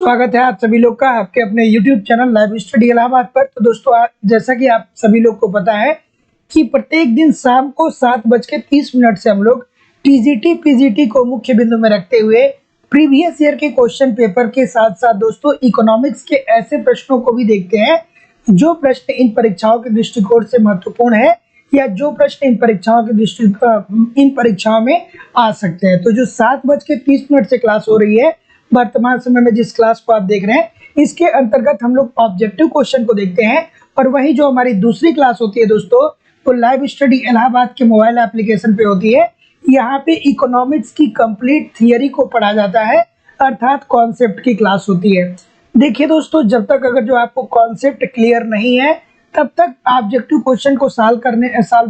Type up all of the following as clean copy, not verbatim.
स्वागत है आप सभी लोग का आपके अपने YouTube channel live study Allahabad पर। तो दोस्तों जैसा कि आप सभी लोग को पता है कि प्रत्येक दिन शाम को 7:30 से हम लोग टीजीटी पीजीटी को मुख्य बिंदु में रखते हुए प्रीवियस ईयर के क्वेश्चन पेपर के साथ साथ दोस्तों इकोनॉमिक्स के ऐसे प्रश्नों को भी देखते हैं जो प्रश्न इन परीक्षाओं के दृष्टिकोण से महत्वपूर्ण है या जो प्रश्न इन परीक्षाओं में आ सकते हैं। तो जो 7:30 से क्लास हो रही है वर्तमान समय में, जिस क्लास को आप देख रहे हैं, इसके अंतर्गत हम लोग ऑब्जेक्टिव क्वेश्चन को देखते हैं। और वही जो हमारी दूसरी क्लास होती है दोस्तों, वो लाइव स्टडी इलाहाबाद के मोबाइल एप्लीकेशन पे होती है। यहाँ पे इकोनॉमिक्स की कंप्लीट थियरी को पढ़ा जाता है, अर्थात कॉन्सेप्ट की क्लास होती है। देखिए दोस्तों, जब तक अगर जो आपको कॉन्सेप्ट क्लियर नहीं है तब तक ऑब्जेक्टिव क्वेश्चन को सॉल्व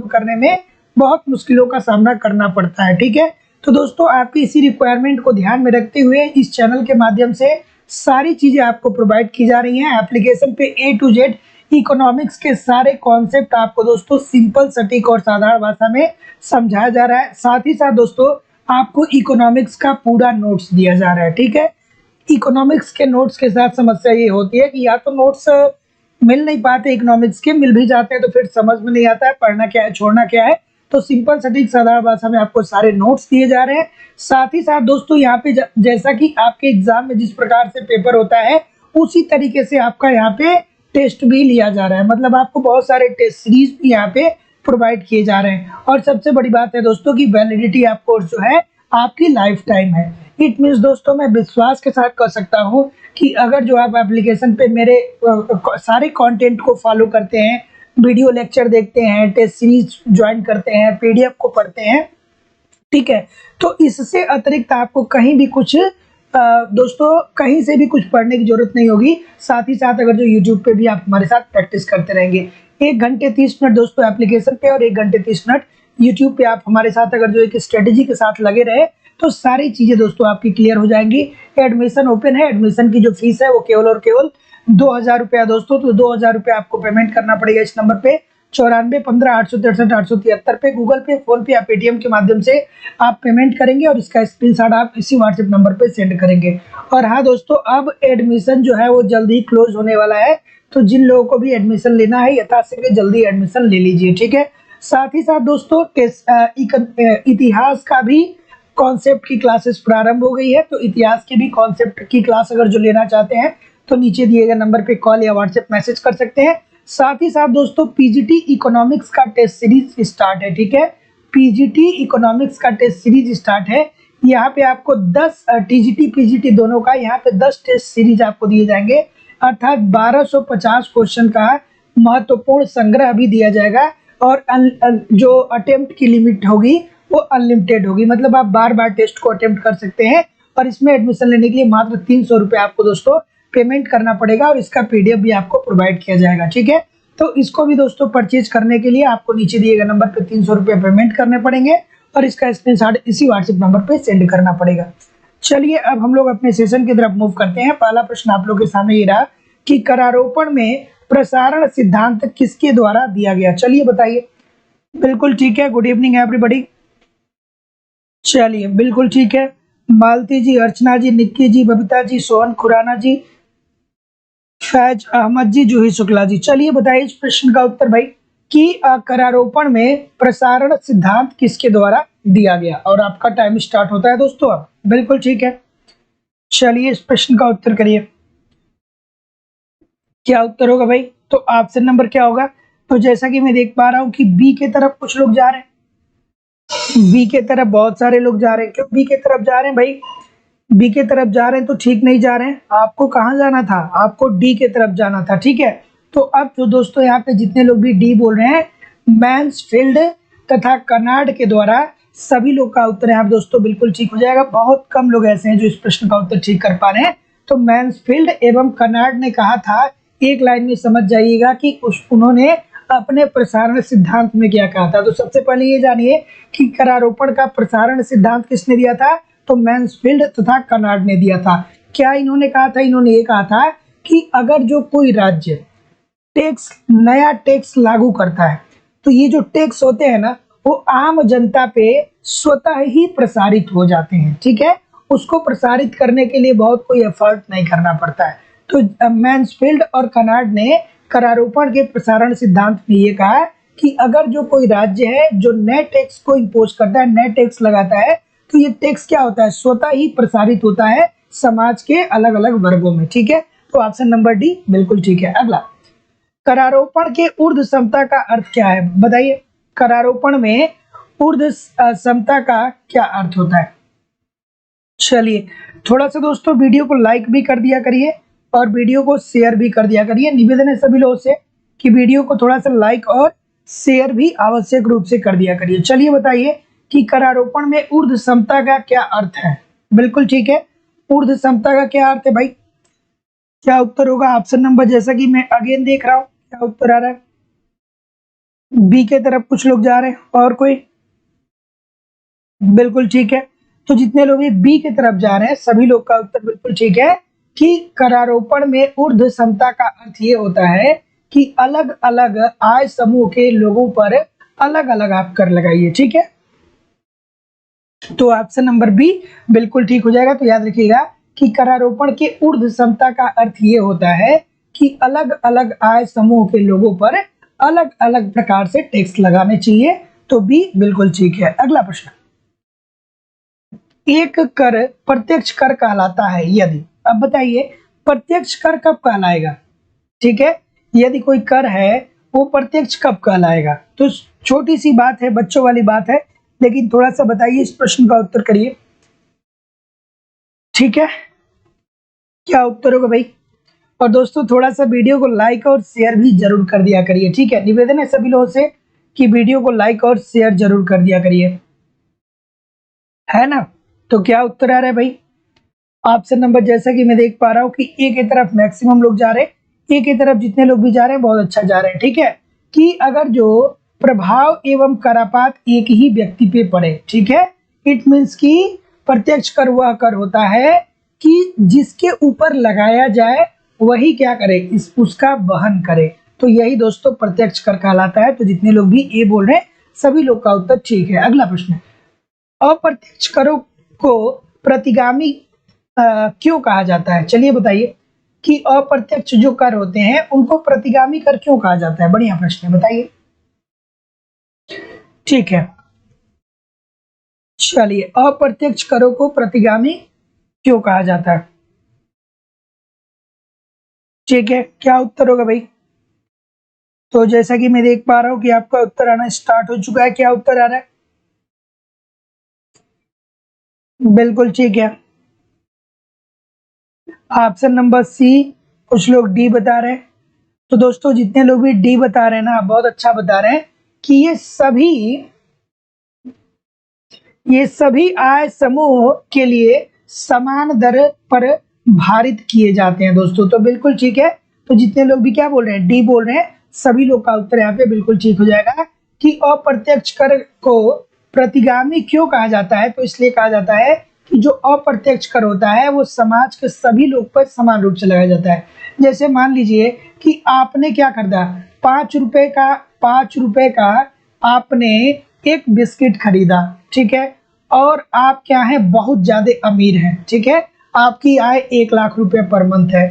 करने में बहुत मुश्किलों का सामना करना पड़ता है। ठीक है, तो दोस्तों आपकी इसी रिक्वायरमेंट को ध्यान में रखते हुए इस चैनल के माध्यम से सारी चीजें आपको प्रोवाइड की जा रही हैं। एप्लीकेशन पे A to Z इकोनॉमिक्स के सारे कॉन्सेप्ट आपको दोस्तों सिंपल, सटीक और साधारण भाषा में समझाया जा रहा है। साथ ही साथ दोस्तों आपको इकोनॉमिक्स का पूरा नोट्स दिया जा रहा है। ठीक है, इकोनॉमिक्स के नोट्स के साथ समस्या ये होती है कि या तो नोट्स मिल नहीं पाते, इकोनॉमिक्स के मिल भी जाते हैं तो फिर समझ में नहीं आता है पढ़ना क्या है छोड़ना क्या है। तो सिंपल, सटीक, साधारण भाषा में आपको सारे नोट्स दिए जा रहे हैं। साथ ही साथ दोस्तों यहाँ पे जैसा कि आपके एग्जाम में जिस प्रकार से पेपर होता है उसी तरीके से आपका यहाँ पे टेस्ट भी लिया जा रहा है। मतलब आपको बहुत सारे टेस्ट सीरीज भी यहाँ पे प्रोवाइड किए जा रहे हैं। और सबसे बड़ी बात है दोस्तों की वैलिडिटी ऑफ कोर्स जो है आपकी लाइफ टाइम है। इट मीन्स दोस्तों मैं विश्वास के साथ कह सकता हूँ कि अगर जो आप एप्लीकेशन पे मेरे सारे कंटेंट को फॉलो करते हैं, वीडियो लेक्चर देखते हैं, टेस्ट सीरीज ज्वाइन करते हैं, पीडीएफ को पढ़ते हैं, ठीक है, तो इससे अतिरिक्त आपको कहीं भी कुछ दोस्तों कहीं से भी कुछ पढ़ने की जरूरत नहीं होगी। साथ ही साथ अगर जो यूट्यूब पे भी आप हमारे साथ प्रैक्टिस करते रहेंगे 1 घंटे 30 मिनट दोस्तों एप्लीकेशन पे और 1 घंटे 30 मिनट यूट्यूब पे आप हमारे साथ अगर जो एक स्ट्रेटेजी के साथ लगे रहे तो सारी चीजें दोस्तों आपकी क्लियर हो जाएंगी। एडमिशन ओपन है, एडमिशन की जो फीस है वो केवल और केवल 2000 रुपया दोस्तों। तो 2000 रुपया आपको पेमेंट करना पड़ेगा इस नंबर पे 94 15 863 873 पे, गूगल पे, फोन पे या पेटीएम के माध्यम से आप पेमेंट करेंगे और इसका स्क्रीनशॉट आप इसी व्हाट्सएप नंबर पे सेंड करेंगे। और हाँ दोस्तों, अब एडमिशन जो है वो जल्दी ही क्लोज होने वाला है, तो जिन लोगों को भी एडमिशन लेना है यथाशीघ्र जल्दी एडमिशन ले लीजिए। ठीक है, साथ ही साथ दोस्तों इतिहास का भी कॉन्सेप्ट की क्लासेस प्रारंभ हो गई है। तो इतिहास के भी कॉन्सेप्ट की क्लास अगर जो लेना चाहते हैं तो नीचे दिए गए नंबर पे कॉल या व्हाट्सएप मैसेज कर सकते हैं। साथ ही साथ दोस्तों पीजीटी इकोनॉमिक्स का टेस्ट सीरीज स्टार्ट है। ठीक है, पीजीटी इकोनॉमिक्स का टेस्ट सीरीज स्टार्ट है। यहाँ पे आपको 10 टीजीटी पीजीटी दोनों का यहाँ पे 10 टेस्ट सीरीज आपको दिए जाएंगे, अर्थात 1250 क्वेश्चन का महत्वपूर्ण संग्रह भी दिया जाएगा। और जो अटेम्प्ट की लिमिट होगी वो अनलिमिटेड होगी, मतलब आप बार बार टेस्ट को अटेम्प्ट कर सकते हैं। और इसमें एडमिशन लेने के लिए मात्र 300 रुपये आपको दोस्तों पेमेंट करना पड़ेगा और इसका पीडीएफ भी आपको प्रोवाइड किया जाएगा। ठीक है, तो इसको भी दोस्तों परचेज करने के लिए आपको नीचे दिए गए नंबर पे 300 रुपये पेमेंट करने पड़ेंगे और इसका स्क्रीनशॉट इसी व्हाट्सएप नंबर पे सेंड करना पड़ेगा। चलिए अब हम लोग अपने सेशन की तरफ मूव करते हैं। पहला प्रश्न आप लोग के सामने ये रहा कि करारोपण में प्रसारण सिद्धांत किसके द्वारा दिया गया। चलिए बताइए। बिल्कुल ठीक है, गुड इवनिंग एवरीबॉडी। चलिए बिल्कुल ठीक है, मालती जी, अर्चना जी, निक्की जी, बबीता जी, सोहन खुराना जी, फैज अहमद जी, जूही शुक्ला जी। चलिए बताइए इस प्रश्न का उत्तर भाई कि करारोपण में प्रसारण सिद्धांत किसके द्वारा दिया गया। और आपका टाइम स्टार्ट होता है दोस्तों अब। बिल्कुल ठीक है, चलिए इस प्रश्न का उत्तर करिए। क्या उत्तर होगा भाई? तो ऑप्शन नंबर क्या होगा? तो जैसा कि मैं देख पा रहा हूं कि बी के तरफ कुछ लोग जा रहे हैं, बी के तरफ बहुत सारे लोग जा रहे हैं। क्यों बी के तरफ जा रहे हैं भाई? बी के तरफ जा रहे हैं तो ठीक नहीं जा रहे हैं। आपको कहाँ जाना था? आपको डी के तरफ जाना था। ठीक है, तो अब जो दोस्तों यहाँ पे जितने लोग भी डी बोल रहे हैं, मैन्सफील्ड तथा कनार्ड के द्वारा, सभी लोग का उत्तर यहाँ दोस्तों बिल्कुल ठीक हो जाएगा। बहुत कम लोग ऐसे हैं जो इस प्रश्न का उत्तर ठीक कर पा रहे हैं। तो मैन्सफील्ड एवं कनार्ड ने कहा था, एक लाइन में समझ जाइएगा कि उन्होंने अपने प्रसारण सिद्धांत में क्या कहा था। तो सबसे पहले ये जानिए कि करारोपण का प्रसारण सिद्धांत किसने दिया था? तो मैन्सफील्ड तथा कनार्ड ने दिया था। क्या इन्होंने कहा था? इन्होंने ये कहा था कि अगर जो कोई राज्य नया टैक्स लागू करता है तो ये जो टैक्स होते हैं ना वो आम जनता पे स्वतः ही प्रसारित हो जाते हैं। ठीक है, उसको प्रसारित करने के लिए बहुत कोई एफर्ट नहीं करना पड़ता है। तो मैन्सफील्ड और कनार्ड ने करारोपण के प्रसारण सिद्धांत में ये कहा है कि अगर जो कोई राज्य है जो नए टैक्स को इम्पोज करता है, नए टैक्स लगाता है, तो ये टैक्स क्या होता है, स्वतः ही प्रसारित होता है समाज के अलग अलग वर्गों में। ठीक है, तो ऑप्शन नंबर डी बिल्कुल ठीक है। अगला, करारोपण के ऊर्ध्व समता का अर्थ क्या है, बताइए। करारोपण में ऊर्ध्व समता का क्या अर्थ होता है? चलिए, थोड़ा सा दोस्तों वीडियो को लाइक भी कर दिया करिए और वीडियो को शेयर भी कर दिया करिए। निवेदन है सभी लोगों से कि वीडियो को थोड़ा सा लाइक और शेयर भी आवश्यक रूप से कर दिया करिए। चलिए बताइए कि करारोपण में ऊर्ध्व समता का क्या अर्थ है? बिल्कुल ठीक है, ऊर्ध्व समता का क्या अर्थ है भाई? क्या उत्तर होगा? ऑप्शन नंबर, जैसा कि मैं अगेन देख रहा हूं, क्या उत्तर आ रहा है? बी के तरफ कुछ लोग जा रहे हैं, और कोई? बिल्कुल ठीक है। तो जितने लोग भी बी की तरफ जा रहे हैं सभी लोग का उत्तर बिल्कुल ठीक है कि करारोपण में ऊर्ध्व समता का अर्थ ये होता है कि अलग अलग आय समूह के लोगों पर अलग अलग आप कर लगाइए। ठीक है, तो ऑप्शन नंबर बी बिल्कुल ठीक हो जाएगा। तो याद रखिएगा कि करारोपण के ऊर्ध्व समता का अर्थ ये होता है कि अलग अलग आय समूह के लोगों पर अलग अलग प्रकार से टैक्स लगाने चाहिए। तो बी बिल्कुल ठीक है। अगला प्रश्न, एक कर प्रत्यक्ष कर कहलाता है यदि, अब बताइए प्रत्यक्ष कर कब कहलाएगा? ठीक है, यदि कोई कर है वो प्रत्यक्ष कब कहलाएगा? तो छोटी सी बात है, बच्चों वाली बात है, लेकिन थोड़ा सा बताइए, इस प्रश्न का उत्तर करिए। ठीक है, क्या उत्तर होगा भाई? और दोस्तों थोड़ा सा वीडियो को लाइक और शेयर भी जरूर कर दिया करिए। ठीक है, निवेदन है सभी लोगों से कि वीडियो को लाइक और शेयर जरूर कर दिया करिए, है ना? तो क्या उत्तर आ रहा है भाई? ऑप्शन नंबर, जैसा कि मैं देख पा रहा हूँ कि ए की तरफ मैक्सिमम लोग जा रहे हैं, ए की तरफ जितने लोग भी जा रहे हैं बहुत अच्छा जा रहे हैं। ठीक है, कि अगर जो प्रभाव एवं करापात एक ही व्यक्ति पे पड़े, ठीक है, इट मीन्स कि प्रत्यक्ष कर वह कर होता है कि जिसके ऊपर लगाया जाए वही क्या करे, इस उसका वहन करे। तो यही दोस्तों प्रत्यक्ष कर कहलाता है। तो जितने लोग भी ए बोल रहे हैं सभी लोग का उत्तर ठीक है। अगला प्रश्न, अप्रत्यक्ष करों को प्रतिगामी क्यों कहा जाता है? चलिए बताइए कि अप्रत्यक्ष जो कर होते हैं उनको प्रतिगामी कर क्यों कहा जाता है? बढ़िया प्रश्न है, बताइए। ठीक है, चलिए अप्रत्यक्ष करों को प्रतिगामी क्यों कहा जाता है? ठीक है, क्या उत्तर होगा भाई? तो जैसा कि मैं देख पा रहा हूं कि आपका उत्तर आना स्टार्ट हो चुका है। क्या उत्तर आ रहा है? बिल्कुल ठीक है, ऑप्शन नंबर सी। कुछ लोग डी बता रहे हैं। तो दोस्तों जितने लोग भी डी बता रहे हैं ना, बहुत अच्छा बता रहे हैं कि ये सभी आय समूह के लिए समान दर पर भारित किए जाते हैं दोस्तों। तो बिल्कुल ठीक है। तो जितने लोग भी क्या बोल रहे हैं, डी बोल रहे हैं, सभी लोग का उत्तर यहाँ पे बिल्कुल ठीक हो जाएगा कि अप्रत्यक्ष कर को प्रतिगामी क्यों कहा जाता है? तो इसलिए कहा जाता है कि जो अप्रत्यक्ष कर होता है वो समाज के सभी लोग पर समान रूप से लगाया जाता है। जैसे मान लीजिए कि आपने क्या खरीदा, 5 रुपए का आपने एक बिस्किट खरीदा, ठीक है, और आप क्या है, बहुत ज्यादा अमीर हैं, ठीक है, आपकी आय 1 लाख रुपए पर मंथ है।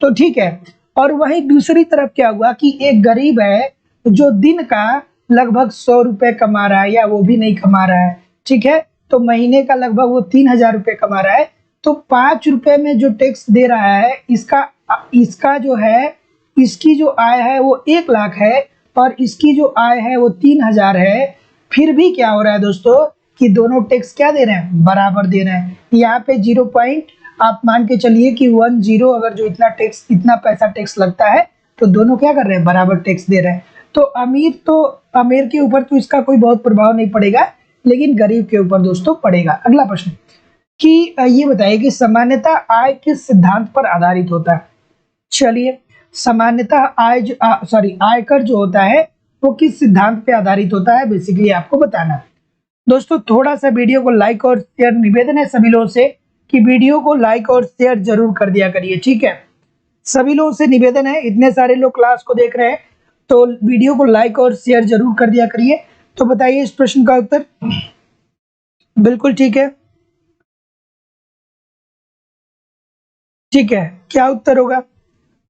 तो ठीक है, और वहीं दूसरी तरफ क्या हुआ कि एक गरीब है जो दिन का लगभग 100 रुपए कमा रहा है या वो भी नहीं कमा रहा है, ठीक है, तो महीने का लगभग वो 3,000 रुपए कमा रहा है। तो 5 रुपए में जो टैक्स दे रहा है, इसका जो है, इसकी जो आय है वो 1 लाख है और इसकी जो आय है वो 3,000 है। फिर भी क्या हो रहा है दोस्तों कि दोनों टैक्स क्या दे रहे हैं, बराबर दे रहे हैं। यहाँ पे 0 पॉइंट आप मान के चलिए कि 10, अगर जो इतना पैसा टैक्स लगता है तो दोनों क्या कर रहे हैं, बराबर टैक्स दे रहे हैं। तो अमीर के ऊपर तो इसका कोई बहुत प्रभाव नहीं पड़ेगा, लेकिन गरीब के ऊपर दोस्तों पड़ेगा। अगला प्रश्न कि ये बताइए कि सामान्यतः आय किस सिद्धांत पर आधारित होता है? चलिए, सामान्यतः आयकर जो होता है वो किस सिद्धांत पे आधारित होता है, बेसिकली आपको बताना है। दोस्तों थोड़ा सा वीडियो को लाइक और शेयर, निवेदन है सभी लोगों से कि वीडियो को लाइक और शेयर जरूर कर दिया करिए। ठीक है, सभी लोगों से निवेदन है, इतने सारे लोग क्लास को देख रहे हैं तो वीडियो को लाइक और शेयर जरूर कर दिया करिए। तो बताइए इस प्रश्न का उत्तर। बिल्कुल ठीक है, ठीक है, क्या उत्तर होगा?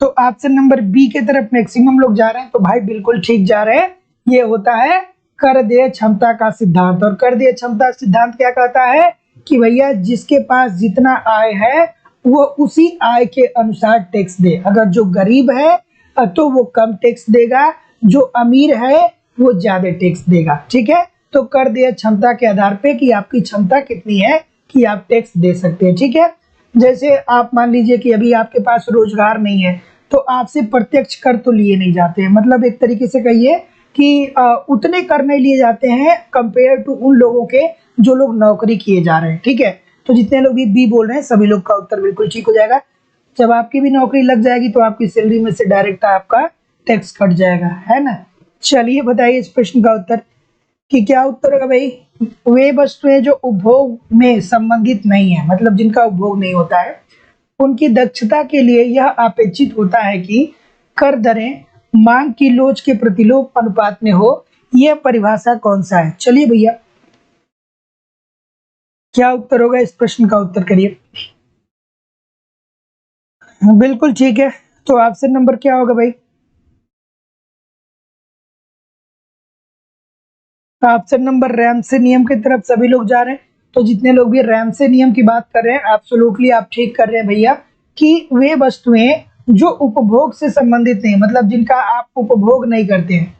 तो ऑप्शन नंबर बी के तरफ मैक्सिमम लोग जा रहे हैं, तो भाई बिल्कुल ठीक जा रहे हैं। ये होता है कर देय क्षमता का सिद्धांत। और कर देय क्षमता सिद्धांत क्या कहता है कि भैया जिसके पास जितना आय है वो उसी आय के अनुसार टैक्स दे। अगर जो गरीब है तो वो कम टैक्स देगा, जो अमीर है वो ज्यादा टैक्स देगा। ठीक है, तो कर देय क्षमता के आधार पे कि आपकी क्षमता कितनी है कि आप टैक्स दे सकते हैं। ठीक है, जैसे आप मान लीजिए कि अभी आपके पास रोजगार नहीं है तो आपसे प्रत्यक्ष कर तो लिए नहीं जाते हैं, मतलब एक तरीके से कहिए कि उतने कर नहीं लिए जाते हैं कंपेयर टू उन लोगों के जो लोग नौकरी किए जा रहे हैं। ठीक है, तो जितने लोग भी बी बोल रहे हैं सभी लोग का उत्तर बिल्कुल ठीक हो जाएगा। जब आपकी भी नौकरी लग जाएगी तो आपकी सैलरी में से डायरेक्ट आपका टैक्स कट जाएगा, है ना। चलिए बताइए इस प्रश्न का उत्तर कि क्या उत्तर होगा भाई? वे वस्तुएं जो उपभोग में संबंधित नहीं है, मतलब जिनका उपभोग नहीं होता है, उनकी दक्षता के लिए यह अपेक्षित होता है कि कर दरें मांग की लोच के प्रतिलोम अनुपात में हो। यह परिभाषा कौन सा है? चलिए भैया क्या उत्तर होगा इस प्रश्न का उत्तर करिए। बिल्कुल ठीक है, तो ऑप्शन नंबर क्या होगा भाई? ऑप्शन नंबर रैमसे नियम की तरफ सभी लोग जा रहे हैं। तो जितने लोग भी रैमसे नियम की बात कर रहे हैं एब्सोल्युटली आप ठीक कर रहे हैं भैया, कि वे वस्तुएं जो उपभोग से संबंधित नहीं, मतलब जिनका आप उपभोग नहीं करते हैं,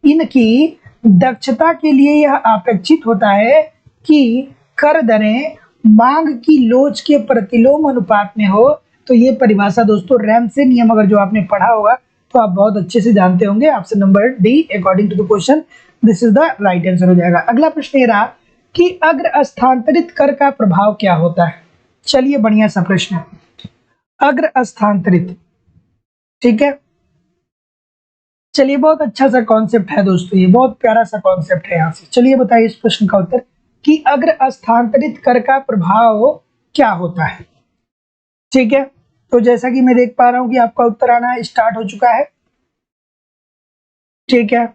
इनकी दक्षता के लिए यह अपेक्षित होता है कि कर दरें मांग की लोच के प्रतिलोम अनुपात में हो। तो ये परिभाषा दोस्तों रैमसे नियम अगर जो आपने पढ़ा होगा तो आप बहुत अच्छे से जानते होंगे। Option number D according to the question this is the right answer हो जाएगा। अगला प्रश्न ये रहा कि अग्र स्थानांतरित कर का प्रभाव क्या होता है? चलिए बढ़िया सा प्रश्न है, अग्र स्थानांतरित। ठीक है, चलिए बहुत अच्छा सा कॉन्सेप्ट है दोस्तों, ये बहुत प्यारा सा कॉन्सेप्ट है यहाँ से। चलिए बताइए इस प्रश्न का उत्तर कि अग्र स्थानांतरित कर का प्रभाव क्या होता है। ठीक है, तो जैसा कि मैं देख पा रहा हूं कि आपका उत्तर आना स्टार्ट हो चुका है। ठीक है,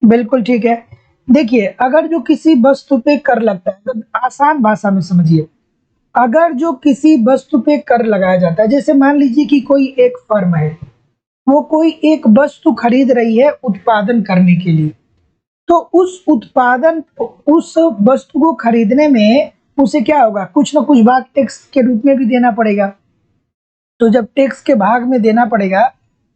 बिल्कुल ठीक है। देखिए अगर जो किसी वस्तु पे कर लगता है, तो आसान भाषा में समझिए, अगर जो किसी वस्तु पे कर लगाया जाता है, जैसे मान लीजिए कि कोई एक फर्म है, वो कोई एक वस्तु खरीद रही है उत्पादन करने के लिए, तो उस वस्तु को खरीदने में उसे क्या होगा, कुछ ना कुछ भाग टैक्स के रूप में भी देना पड़ेगा। तो जब टैक्स के भाग में देना पड़ेगा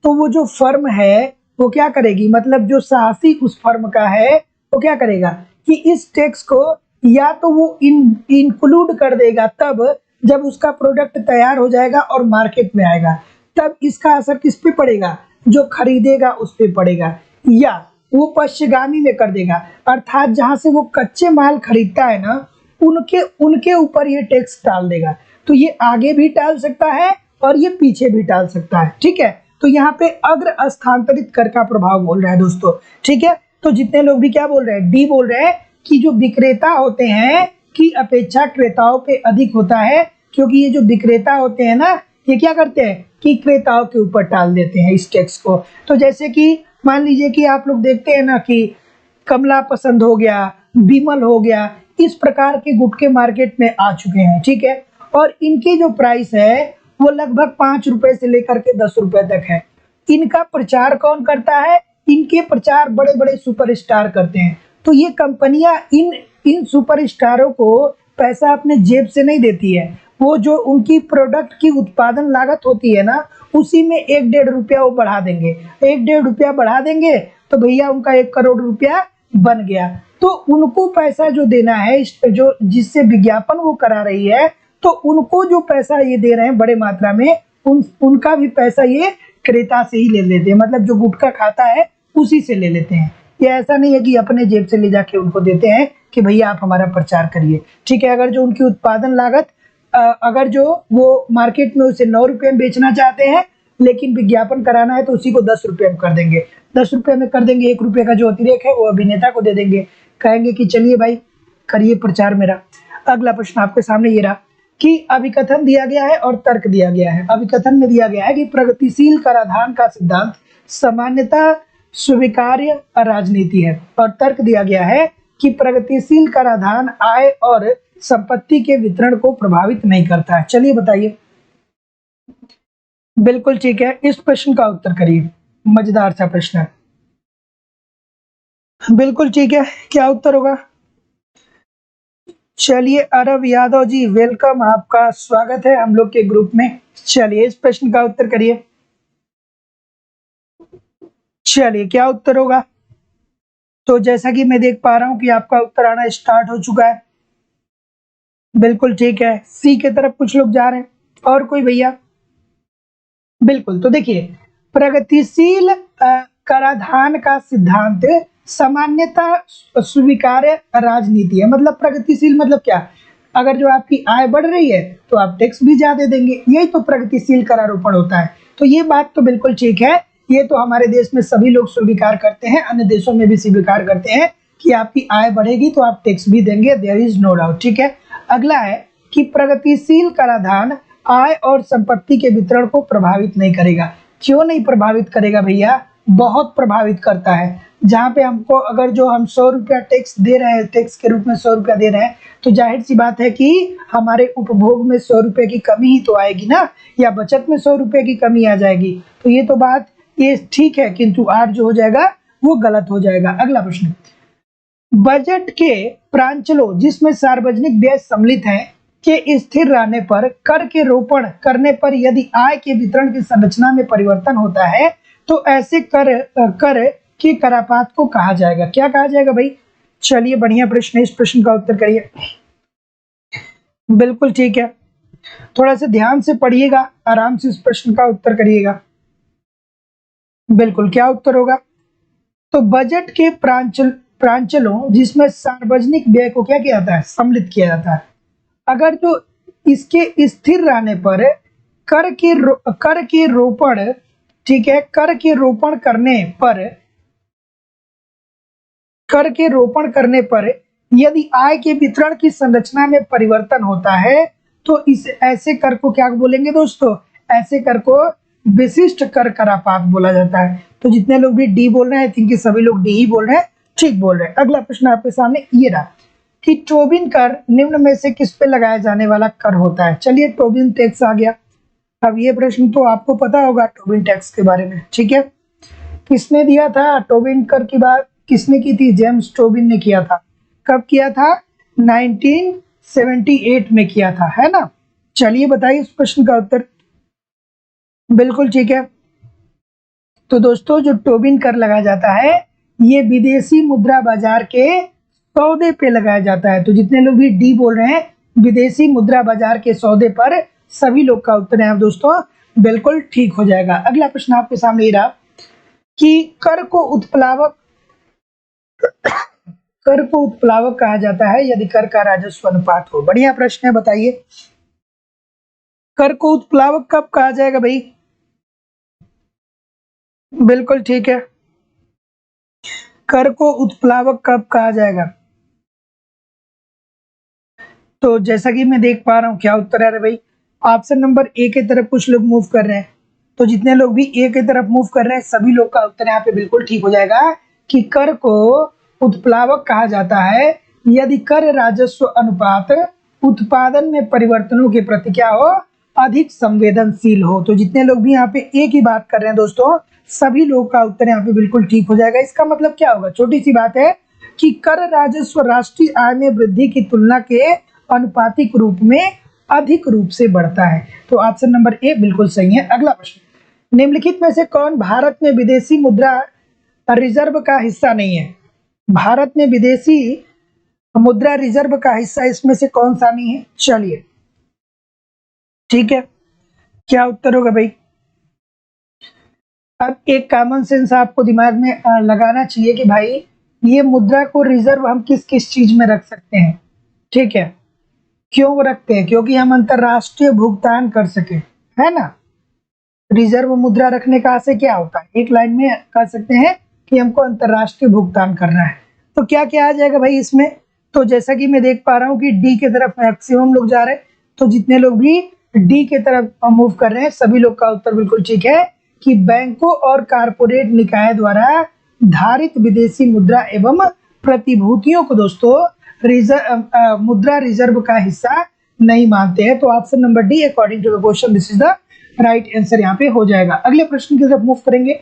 तो वो जो फर्म है वो क्या करेगी, मतलब जो साहसी उस फर्म का है वो क्या करेगा कि इस टैक्स को या तो वो इंक्लूड कर देगा तब जब उसका प्रोडक्ट तैयार हो जाएगा और मार्केट में आएगा, तब इसका असर किस पे पड़ेगा, जो खरीदेगा उस पे पड़ेगा, या वो पश्चगामी में कर देगा, अर्थात जहां से वो कच्चे माल खरीदता है ना उनके उनके ऊपर ये टैक्स डाल देगा। तो ये आगे भी डाल सकता है और ये पीछे भी डाल सकता है। ठीक है, तो यहाँ पे अग्र स्थानांतरित कर का प्रभाव बोल रहा है दोस्तों। ठीक है, तो जितने लोग भी क्या बोल रहे हैं, डी बोल रहे हैं कि जो विक्रेता होते हैं की अपेक्षा क्रेताओं पे अधिक होता है, क्योंकि ये जो विक्रेता होते हैं ना ये क्या करते हैं कि क्रेताओं के ऊपर डाल देते हैं इस टैक्स को। तो जैसे कि मान लीजिए कि आप लोग देखते हैं ना कि कमला पसंद हो गया, विमल हो गया, इस प्रकार के गुटके मार्केट में आ चुके हैं। ठीक है, और इनकी जो प्राइस है वो लगभग 5 रुपए से लेकर के 10 रुपए तक है। इनका प्रचार कौन करता है, इनके प्रचार बड़े बड़े सुपरस्टार करते हैं। तो ये कंपनियां इन इन सुपरस्टारों को पैसा अपने जेब से नहीं देती है, वो जो उनकी प्रोडक्ट की उत्पादन लागत होती है ना उसी में 1-1.5 रुपया वो बढ़ा देंगे, 1-1.5 रुपया बढ़ा देंगे तो भैया उनका 1 करोड़ रुपया बन गया। तो उनको पैसा जो देना है जो जिससे विज्ञापन वो करा रही है, तो उनको जो पैसा ये दे रहे हैं बड़े मात्रा में उनका भी पैसा ये क्रेता से ही ले लेते हैं, मतलब जो गुटखा खाता है उसी से ले लेते हैं। ये ऐसा नहीं है कि अपने जेब से ले जाके उनको देते हैं कि भैया आप हमारा प्रचार करिए। ठीक है, अगर जो उनकी उत्पादन लागत अगर जो वो मार्केट में उसे 9 रुपये में बेचना चाहते हैं लेकिन विज्ञापन कराना है तो उसी को 10 रुपये में कर देंगे, 10 रुपये में कर देंगे, 1 रुपये का जो अतिरेक है वो अभिनेता को दे देंगे, कहेंगे कि चलिए भाई करिए प्रचार मेरा। अगला प्रश्न आपके सामने ये रहा कि अभिकथन दिया गया है और तर्क दिया गया है। अभिकथन में दिया गया है कि प्रगतिशील कराधान का सिद्धांत सामान्यतः स्वीकार्य राजनीति है, और तर्क दिया गया है कि प्रगतिशील कराधान आय और संपत्ति के वितरण को प्रभावित नहीं करता है। चलिए बताइए। बिल्कुल ठीक है, इस प्रश्न का उत्तर करिए। मजेदार सा प्रश्न है। बिल्कुल ठीक है, क्या उत्तर होगा? चलिए अरब यादव जी, वेलकम, आपका स्वागत है हम लोग के ग्रुप में। चलिए इस प्रश्न का उत्तर करिए। चलिए क्या उत्तर होगा? तो जैसा कि मैं देख पा रहा हूं कि आपका उत्तर आना स्टार्ट हो चुका है। बिल्कुल ठीक है, सी के तरफ कुछ लोग जा रहे हैं। और कोई भैया? बिल्कुल, तो देखिए प्रगतिशील कराधान का सिद्धांत सामान्यतः स्वीकार्य राजनीति है। मतलब प्रगतिशील मतलब क्या? अगर जो आपकी आय बढ़ रही है तो आप टैक्स भी ज्यादा देंगे, यही तो प्रगतिशील करारोपण होता है। तो ये बात तो बिल्कुल ठीक है, ये तो हमारे देश में सभी लोग स्वीकार करते हैं, अन्य देशों में भी स्वीकार करते हैं कि आपकी आय बढ़ेगी तो आप टैक्स भी देंगे, देयर इज नो डाउट। ठीक है, अगला है कि प्रगतिशील कराधान आय और संपत्ति के वितरण को प्रभावित नहीं करेगा। क्यों नहीं प्रभावित करेगा भैया? बहुत प्रभावित करता है। जहाँ पे हमको अगर जो हम 100 रुपया टैक्स दे रहे हैं, टैक्स के रूप में 100 रुपया दे रहे हैं, तो जाहिर सी बात है कि हमारे उपभोग में 100 रुपये की कमी ही तो आएगी ना, या बचत में 100 रुपये की कमी आ जाएगी। तो ये तो बात ये ठीक है, किंतु आर जो हो जाएगा वो गलत हो जाएगा। अगला प्रश्न, बजट के प्रांचलों जिसमें सार्वजनिक व्यय सम्मिलित है के स्थिर रहने पर कर के रोपण करने पर यदि आय के वितरण की संरचना में परिवर्तन होता है तो ऐसे कर के करापात को कहा जाएगा। क्या कहा जाएगा भाई? चलिए बढ़िया प्रश्न है, इस प्रश्न का उत्तर करिए। बिल्कुल ठीक है, थोड़ा सा ध्यान से पढ़िएगा, आराम से इस प्रश्न का उत्तर करिएगा। बिल्कुल, क्या उत्तर होगा? तो बजट के प्रांचलों जिसमें सार्वजनिक व्यय को क्या किया जाता है? सम्मिलित किया जाता है। अगर जो इसके स्थिर रहने पर कर के रोपण, ठीक है, कर के रोपण करने पर यदि आय के वितरण की संरचना में परिवर्तन होता है तो इस ऐसे कर को क्या बोलेंगे दोस्तों? ऐसे कर को विशिष्ट कर करापात बोला जाता है। तो जितने लोग भी डी बोल रहे हैं, आई थिंक सभी लोग डी ही बोल रहे हैं, ठीक बोल रहे हैं। अगला प्रश्न आपके सामने ये रहा कि टोबिन कर निम्न में से किस पे लगाया जाने वाला कर होता है? चलिए टोबिन टैक्स आ गया। अब ये प्रश्न तो आपको पता होगा टोबिन टैक्स के बारे में, ठीक है। किसने दिया था टोबिन कर की बात? किसने की थी? जेम्स टोबिन ने किया था। कब किया था? 1978 में किया था, है ना। चलिए बताइए इस प्रश्न का उत्तर। बिल्कुल ठीक है, तो दोस्तों जो टोबिन कर लगाया जाता है ये विदेशी मुद्रा बाजार के सौदे पे लगाया जाता है। तो जितने लोग भी डी बोल रहे हैं विदेशी मुद्रा बाजार के सौदे पर, सभी लोग का उत्तर है दोस्तों बिल्कुल ठीक हो जाएगा। अगला प्रश्न आपके सामने ये रहा कि कर को उत्प्लावक कहा जाता है यदि कर का राजस्व अनुपात हो। बढ़िया प्रश्न है, बताइए कर को उत्प्लावक कब कहा जाएगा भाई? बिल्कुल ठीक है, कर को उत्प्लावक कब कहा जाएगा? तो जैसा कि मैं देख पा रहा हूं, क्या उत्तर है भाई? ऑप्शन नंबर ए की तरफ कुछ लोग मूव कर रहे हैं। तो जितने लोग भी ए की तरफ मूव कर रहे हैं सभी लोग का उत्तर यहाँ पे बिल्कुल ठीक हो जाएगा कि कर को उत्प्लावक कहा जाता है यदि कर राजस्व अनुपात उत्पादन में परिवर्तनों के प्रति क्या हो? अधिक संवेदनशील हो। तो जितने लोग भी यहाँ पे ए की बात कर रहे हैं दोस्तों, सभी लोग का उत्तर यहाँ पे बिल्कुल ठीक हो जाएगा। इसका मतलब क्या होगा? छोटी सी बात है कि कर राजस्व राष्ट्रीय आय में वृद्धि की तुलना के अनुपातिक रूप में अधिक रूप से बढ़ता है। तो ऑप्शन नंबर ए बिल्कुल सही है। अगला प्रश्न, निम्नलिखित में से कौन भारत में विदेशी मुद्रा रिजर्व का हिस्सा नहीं है? भारत में विदेशी मुद्रा रिजर्व का हिस्सा इसमें से कौन सा नहीं है? चलिए ठीक है, क्या उत्तर होगा भाई? अब एक कॉमन सेंस आपको दिमाग में लगाना चाहिए कि भाई ये मुद्रा को रिजर्व हम किस किस चीज में रख सकते हैं, ठीक है। क्यों रखते हैं? क्योंकि हम अंतरराष्ट्रीय भुगतान कर सके, है ना। रिजर्व मुद्रा रखने का आशय क्या होता है? एक लाइन में कह सकते हैं कि हमको अंतरराष्ट्रीय भुगतान करना है। तो क्या क्या आ जाएगा भाई इसमें? तो जैसा कि मैं देख पा रहा हूँ कि डी की तरफ मैक्सिमम लोग जा रहे हैं, तो जितने लोग भी डी की तरफ मूव कर रहे हैं सभी लोग का उत्तर बिल्कुल ठीक है कि बैंकों और कारपोरेट निकाय द्वारा धारित विदेशी मुद्रा एवं प्रतिभूतियों को दोस्तों मुद्रा रिजर्व का हिस्सा नहीं मानते हैं। तो option number D according to the question this is the right answer यहाँ पे हो जाएगा। अगले प्रश्न की तरफ मूव करेंगे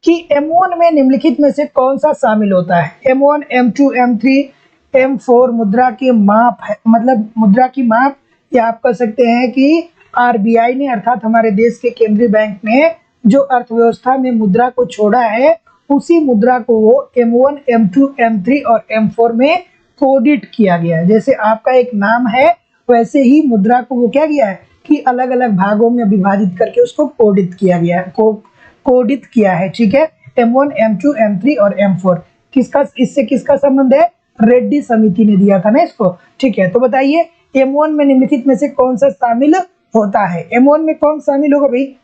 कि M1 में निम्नलिखित में से कौन सा शामिल होता है। M1, M2, M3, M4 मुद्रा के माप है, मतलब मुद्रा की माप, या आप कह सकते हैं कि RBI ने अर्थात हमारे देश के केंद्रीय बैंक ने जो अर्थव्यवस्था में मुद्रा को छोड़ा है उसी मुद्रा को वो M1, M2, M3 और M4 में कोडित किया गया है। जैसे आपका एक नाम है वैसे ही मुद्रा को वो क्या किया है कि अलग अलग भागों में विभाजित करके उसको कोडित किया गया है, कोडित किया है। ठीक है, M1, M2, M3 और M4 किसका, इससे किसका संबंध है, रेड्डी समिति ने दिया था ना इसको। ठीक है, तो बताइए M1 में निम्नलिखित में से कौन सा शामिल होता है। M1 में कौन शामिल होगा भाई,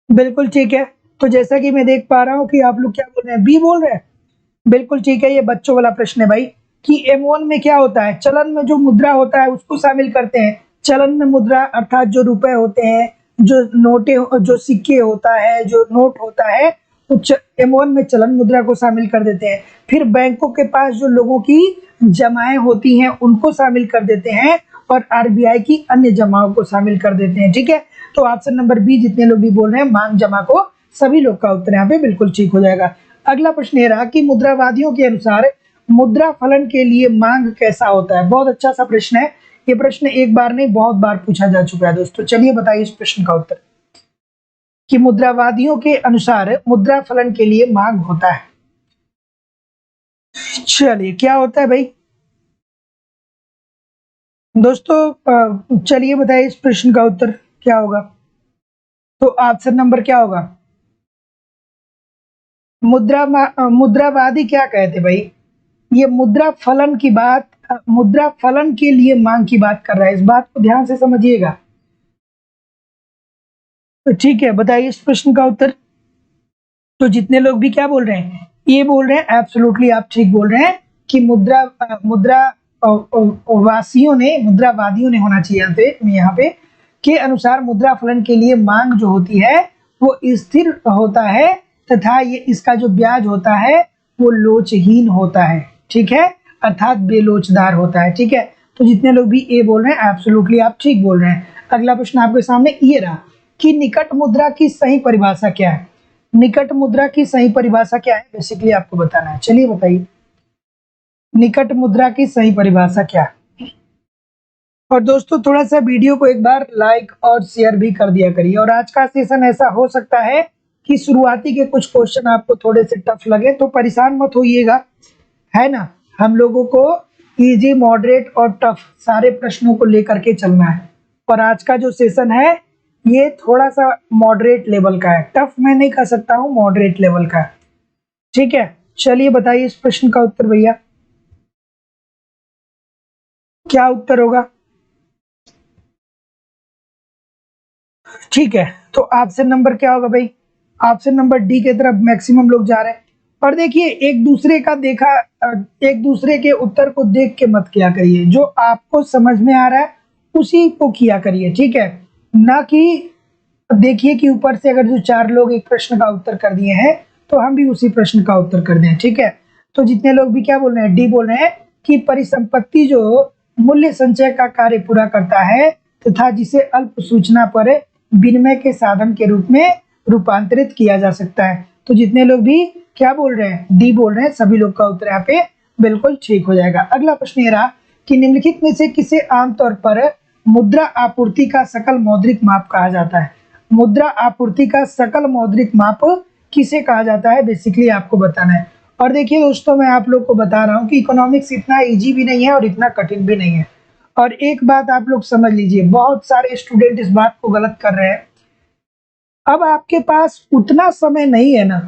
बिल्कुल ठीक है। तो जैसा कि मैं देख पा रहा हूँ कि आप लोग क्या बोल रहे हैं, बी बोल रहे हैं, बिल्कुल ठीक है। ये बच्चों वाला प्रश्न है भाई कि M1 में क्या होता है, चलन में जो मुद्रा होता है उसको शामिल करते हैं। चलन में मुद्रा अर्थात जो रुपए होते हैं, जो नोटे, जो सिक्के होता है, जो नोट होता है, तो M1 में चलन मुद्रा को शामिल कर देते हैं। फिर बैंकों के पास जो लोगों की जमाएं होती हैं उनको शामिल कर देते हैं और RBI की अन्य जमाओं को शामिल कर देते हैं। ठीक है, तो ऑप्शन नंबर बी जितने लोग भी बोल रहे हैं मांग जमा को, सभी लोग का उत्तर यहाँ पे बिल्कुल ठीक हो जाएगा। अगला प्रश्न ये रहा कि मुद्रावादियों के अनुसार मुद्रा फलन के लिए मांग कैसा होता है। बहुत अच्छा सा प्रश्न है ये, प्रश्न एक बार नहीं बहुत बार पूछा जा चुका है दोस्तों। चलिए बताइए इस प्रश्न का उत्तर कि मुद्रावादियों के अनुसार मुद्रा फलन के लिए मांग होता है। चलिए क्या होता है भाई दोस्तों, चलिए बताइए इस प्रश्न का उत्तर क्या होगा। तो ऑप्शन नंबर क्या होगा, मुद्रावादी क्या कहते भाई, ये मुद्रा फलन की बात, मुद्रा फलन के लिए मांग की बात कर रहा है। इस बात को ध्यान से समझिएगा। तो ठीक है, बताइए इस प्रश्न का उत्तर। तो जितने लोग भी क्या बोल रहे हैं, ये बोल रहे हैं एब्सोल्युटली आप ठीक बोल रहे हैं कि मुद्रावादियों ने होना चाहिए यहाँ पे के अनुसार मुद्रा फलन के लिए मांग जो होती है वो स्थिर होता है तथा ये इसका जो ब्याज होता है वो लोचहीन होता है। ठीक है, अर्थात बेलोचदार होता है। ठीक है, तो जितने लोग भी ए बोल रहे हैं एब्सोल्युटली आप ठीक बोल रहे हैं। अगला प्रश्न आपके सामने ये रहा कि निकट मुद्रा की सही परिभाषा क्या है। निकट मुद्रा की सही परिभाषा क्या है, बेसिकली आपको बताना है। चलिए बताइए निकट मुद्रा की सही परिभाषा क्या है। और दोस्तों थोड़ा सा वीडियो को एक बार लाइक और शेयर भी कर दिया करिए। और आज का सेशन ऐसा हो सकता है कि शुरुआती के कुछ क्वेश्चन आपको थोड़े से टफ लगे, तो परेशान मत होइएगा, है ना। हम लोगों को इजी, मॉडरेट और टफ सारे प्रश्नों को लेकर के चलना है। और आज का जो सेशन है ये थोड़ा सा मॉडरेट लेवल का है, टफ मैं नहीं कह सकता हूँ, मॉडरेट लेवल का है। ठीक है, चलिए बताइए इस प्रश्न का उत्तर भैया क्या उत्तर होगा। ठीक है, तो ऑप्शन नंबर क्या होगा भाई, ऑप्शन नंबर डी की तरफ मैक्सिमम लोग जा रहे हैं। और देखिए एक दूसरे के उत्तर को देख के मत किया करिए, जो आपको समझ में आ रहा है उसी को किया करिए। ठीक है, ना कि देखिए कि ऊपर से अगर जो 4 लोग एक प्रश्न का उत्तर कर दिए हैं तो हम भी उसी प्रश्न का उत्तर कर दें। ठीक है, तो जितने लोग भी क्या बोल रहे हैं, डी बोल रहे हैं कि परिसंपत्ति जो मूल्य संचय का कार्य पूरा करता है तथा जिसे अल्प सूचना पर विनिमय के साधन के रूप में रूपांतरित किया जा सकता है। तो जितने लोग भी क्या बोल रहे हैं, डी बोल रहे हैं, सभी लोग का उत्तर यहाँ पे बिल्कुल ठीक हो जाएगा। अगला प्रश्न ये रहा कि निम्नलिखित में से किसे आमतौर पर मुद्रा आपूर्ति का सकल मौद्रिक माप कहा जाता है। मुद्रा आपूर्ति का सकल मौद्रिक माप किसे कहा जाता है, बेसिकली आपको बताना है। और देखिए दोस्तों मैं आप लोग को बता रहा हूँ कि इकोनॉमिक्स इतना इजी भी नहीं है और इतना कठिन भी नहीं है। और एक बात आप लोग समझ लीजिए, बहुत सारे स्टूडेंट इस बात को गलत कर रहे हैं। अब आपके पास उतना समय नहीं है ना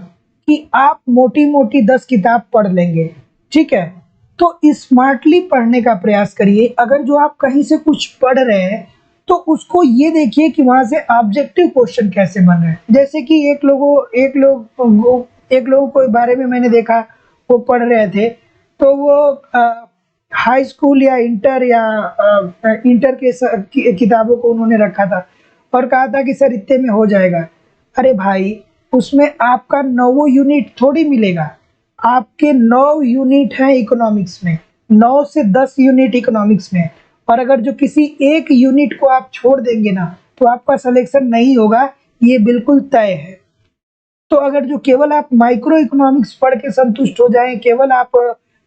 कि आप मोटी मोटी 10 किताब पढ़ लेंगे। ठीक है, तो स्मार्टली पढ़ने का प्रयास करिए। अगर जो आप कहीं से कुछ पढ़ रहे हैं तो उसको ये देखिए कि वहां से ऑब्जेक्टिव क्वेश्चन कैसे बन रहे हैं। जैसे कि एक लोगों के बारे में मैंने देखा, वो पढ़ रहे थे तो वो हाई स्कूल या इंटर के किताबों को उन्होंने रखा था और कहा था कि सर इतने में हो जाएगा। अरे भाई उसमें आपका 9 यूनिट थोड़ी मिलेगा, आपके 9 यूनिट हैं इकोनॉमिक्स में, 9 से 10 यूनिट इकोनॉमिक्स में, और अगर जो किसी एक यूनिट को आप छोड़ देंगे ना तो आपका सिलेक्शन नहीं होगा, ये बिल्कुल तय है। तो अगर जो केवल आप माइक्रो इकोनॉमिक्स पढ़ के संतुष्ट हो जाएं, केवल आप